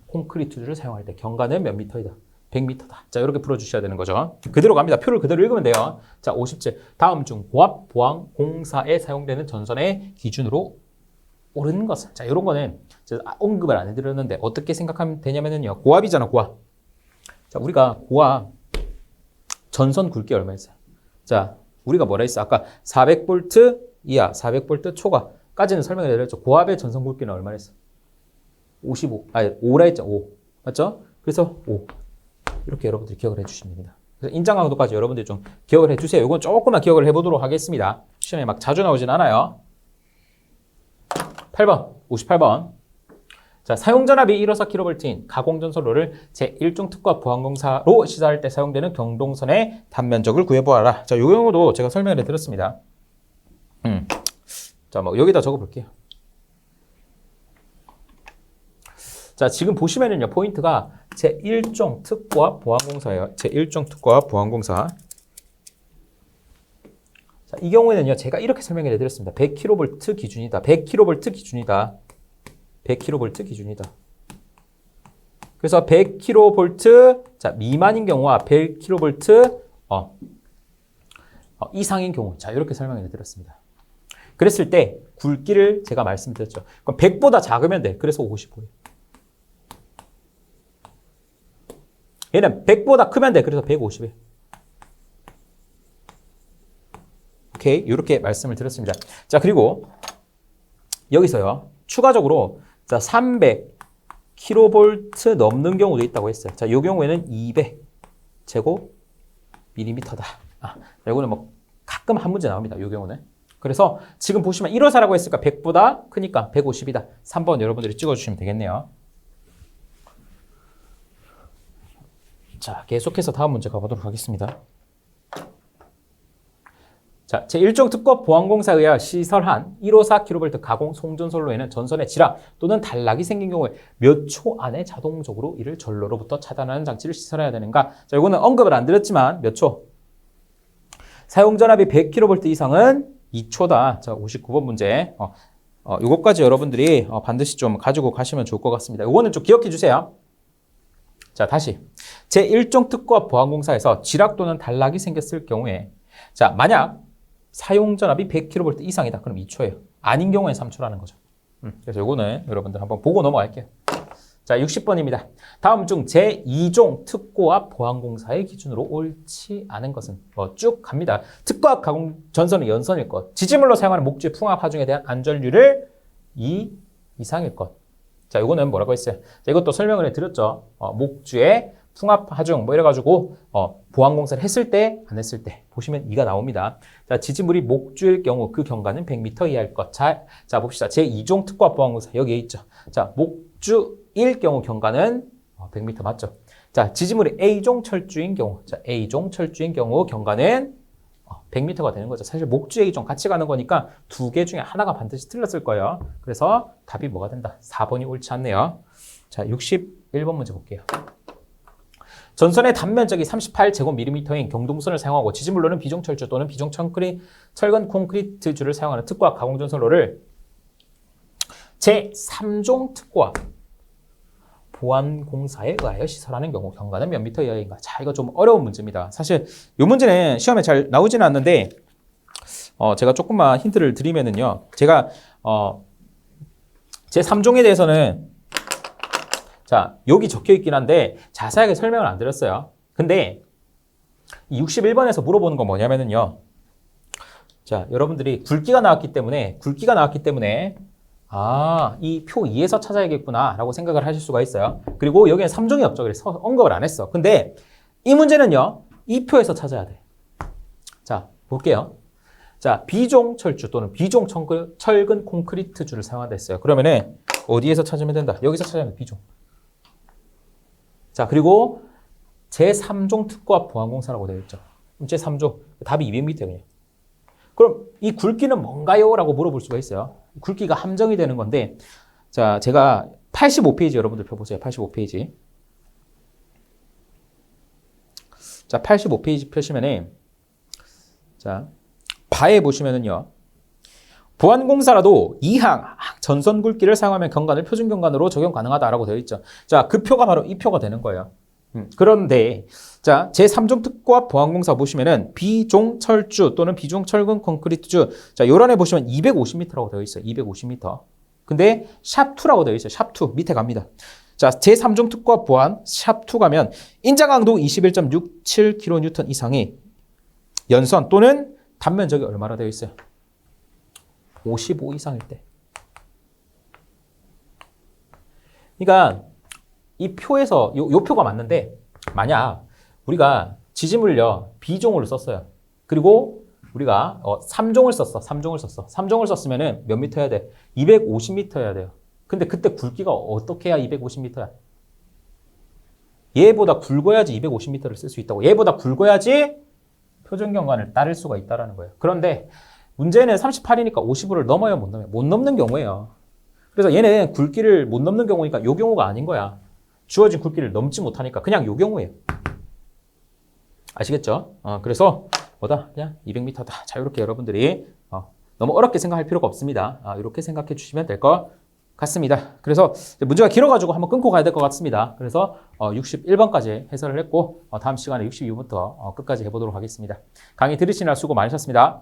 콘크리트줄을 사용할 때 경관은 몇 미터이다? 100m다. 자, 이렇게 풀어주셔야 되는 거죠. 그대로 갑니다. 표를 그대로 읽으면 돼요. 자, 50제. 다음 중 고압 보안공사에 사용되는 전선의 기준으로 옳은 것은. 자, 이런 거는 제가 언급을 안 해드렸는데 어떻게 생각하면 되냐면요. 고압이잖아, 고압. 자, 우리가 고압 전선 굵기 얼마였어요? 자, 우리가 뭐라 했어? 아까 400V 이하, 400V 초과까지는 설명을 해드렸죠. 고압의 전선 굵기는 얼마였어? 5라 했죠. 5. 맞죠? 그래서 5. 이렇게 여러분들이 기억을 해주시면 됩니다. 그래서 인장 강도까지 여러분들이 좀 기억을 해주세요. 이건 조금만 기억을 해보도록 하겠습니다. 시험에 막 자주 나오진 않아요. 8번, 58번. 자, 사용전압이 154kV인 가공전선로를 제1종 특고압 보안공사로 시사할 때 사용되는 경동선의 단면적을 구해보아라. 자, 이 경우도 제가 설명을 해드렸습니다. 자, 뭐 여기다 적어볼게요. 자, 지금 보시면은요, 포인트가 제1종 특고압 보안공사예요. 제1종 특고압 보안공사. 자, 이 경우에는요, 제가 이렇게 설명을 해드렸습니다. 100kV 기준이다. 100kV 기준이다. 100kV 기준이다. 그래서 100kV 자, 미만인 경우와 100kV 이상인 경우. 자, 이렇게 설명을 해드렸습니다. 그랬을 때 굵기를 제가 말씀드렸죠. 그럼 100보다 작으면 돼. 그래서 55예요. 얘는 100보다 크면 돼. 그래서 150이에요. 오케이. 이렇게 말씀을 드렸습니다. 자, 그리고 여기서요. 추가적으로 자, 300kV 넘는 경우도 있다고 했어요. 자, 이 경우에는 200제곱밀리미터다. 이거는 뭐 가끔 한 문제 나옵니다. 이 경우는. 그래서 지금 보시면 1호사라고 했으니까 100보다 크니까 150이다. 3번 여러분들이 찍어주시면 되겠네요. 자, 자, 계속해서 다음 문제 가보도록 하겠습니다. 자, 제1종 특급 보안공사에 의하여 시설한 154kV 가공 송전선로에는 전선에 지락 또는 단락이 생긴 경우에 몇 초 안에 자동적으로 이를 전로로부터 차단하는 장치를 시설해야 되는가? 자, 이거는 언급을 안 드렸지만 몇 초? 사용전압이 100kV 이상은 2초다. 자, 59번 문제. 요것까지 여러분들이 반드시 좀 가지고 가시면 좋을 것 같습니다. 요거는 좀 기억해 주세요. 자, 다시. 제1종 특급 보안공사에서 지락 또는 단락이 생겼을 경우에 자, 만약 사용전압이 100kV 이상이다. 그럼 2초예요. 아닌 경우에 3초라는 거죠. 그래서 요거는 여러분들 한번 보고 넘어갈게요. 자, 60번입니다. 다음 중 제2종 특고압 보안공사의 기준으로 옳지 않은 것은 쭉 갑니다. 특고압 가공 전선은 연선일 것. 지지물로 사용하는 목주의 풍압 하중에 대한 안전률을 2 이상일 것. 자, 요거는 뭐라고 했어요? 자, 이것도 설명을 해드렸죠. 목주의 풍압 하중 뭐 이래가지고 보안공사를 했을 때 안 했을 때 보시면 2가 나옵니다. 자, 지지물이 목주일 경우 그 경과는 100m 이하일 것. 자 봅시다. 제2종 특고압 보안공사 여기에 있죠. 자, 목주일 경우 경과는 100m 맞죠? 자, 지지물이 A종 철주인 경우, 자, A종 철주인 경우 경과는 100m가 되는 거죠. 사실 목주 A종 같이 가는 거니까 두 개 중에 하나가 반드시 틀렸을 거예요. 그래서 답이 뭐가 된다? 4번이 옳지 않네요. 자, 61번 문제 볼게요. 전선의 단면적이 38제곱밀리미터인 경동선을 사용하고 지지물로는 비종철주 또는 철근 콘크리트주를 사용하는 특고압 가공전선로를 제3종 특고압 보안공사에 의하여 시설하는 경우 경과는 몇 미터 이하인가? 자, 이거 좀 어려운 문제입니다. 사실 이 문제는 시험에 잘 나오지는 않는데 제가 조금만 힌트를 드리면은요. 제가 제3종에 대해서는 자, 여기 적혀 있긴 한데 자세하게 설명을 안 드렸어요. 근데 이 61번에서 물어보는 건 뭐냐면은요. 자, 여러분들이 굵기가 나왔기 때문에 이 표 2에서 찾아야겠구나 라고 생각을 하실 수가 있어요. 그리고 여기는 3종이 없죠. 그래서 언급을 안 했어. 근데 이 문제는요. 이 표에서 찾아야 돼. 자, 볼게요. 자, 비종 철주 또는 비종 철근 콘크리트주를 사용한다 했어요. 그러면은 어디에서 찾으면 된다? 여기서 찾으면 비종. 자, 그리고 제3종 특고압 보안공사라고 되어 있죠. 제3종 답이 200m예요. 그럼 이 굵기는 뭔가요? 라고 물어볼 수가 있어요. 굵기가 함정이 되는 건데 자, 제가 85페이지 여러분들 펴보세요. 85페이지. 자, 85페이지 펴시면은 자, 바에 보시면은요. 보안공사라도 2항 전선 굵기를 사용하면 경관을 표준 경관으로 적용 가능하다라고 되어 있죠. 자, 그 표가 바로 이 표가 되는 거예요. 그런데 자, 제3종 특고압 보안공사 보시면은 비종 철주 또는 비종 철근 콘크리트주 자, 요란에 보시면 250m라고 되어 있어요. 250m. 근데 샵2라고 되어 있어요. 샵2 밑에 갑니다. 자, 제3종 특고압 보안 샵2 가면 인자 강도 21.67kN 이상의 연선 또는 단면적이 얼마나 되어 있어요? 55 이상일 때. 그러니까 이 표에서 요 표가 맞는데 만약 우리가 지지물요 비종으로 썼어요. 그리고 우리가 3종을 썼어. 3종을 썼으면은 몇 미터 해야 돼? 250m 해야 돼요. 근데 그때 굵기가 어떻게 해야 250m야? 얘보다 굵어야지 250m를 쓸 수 있다고. 얘보다 굵어야지 표준 경관을 따를 수가 있다라는 거예요. 그런데 문제는 38이니까 55를 넘어요, 못 넘어요? 못 넘는 경우예요. 그래서 얘는 굵기를 못 넘는 경우니까 요 경우가 아닌 거야. 주어진 굵기를 넘지 못하니까 그냥 요 경우예요. 아시겠죠? 그래서 뭐다? 그냥 200m다. 자, 이렇게 여러분들이 너무 어렵게 생각할 필요가 없습니다. 이렇게 생각해 주시면 될 것 같습니다. 그래서 문제가 길어가지고 한번 끊고 가야 될 것 같습니다. 그래서 61번까지 해설을 했고 다음 시간에 62번부터 끝까지 해보도록 하겠습니다. 강의 들으시느라 수고 많으셨습니다.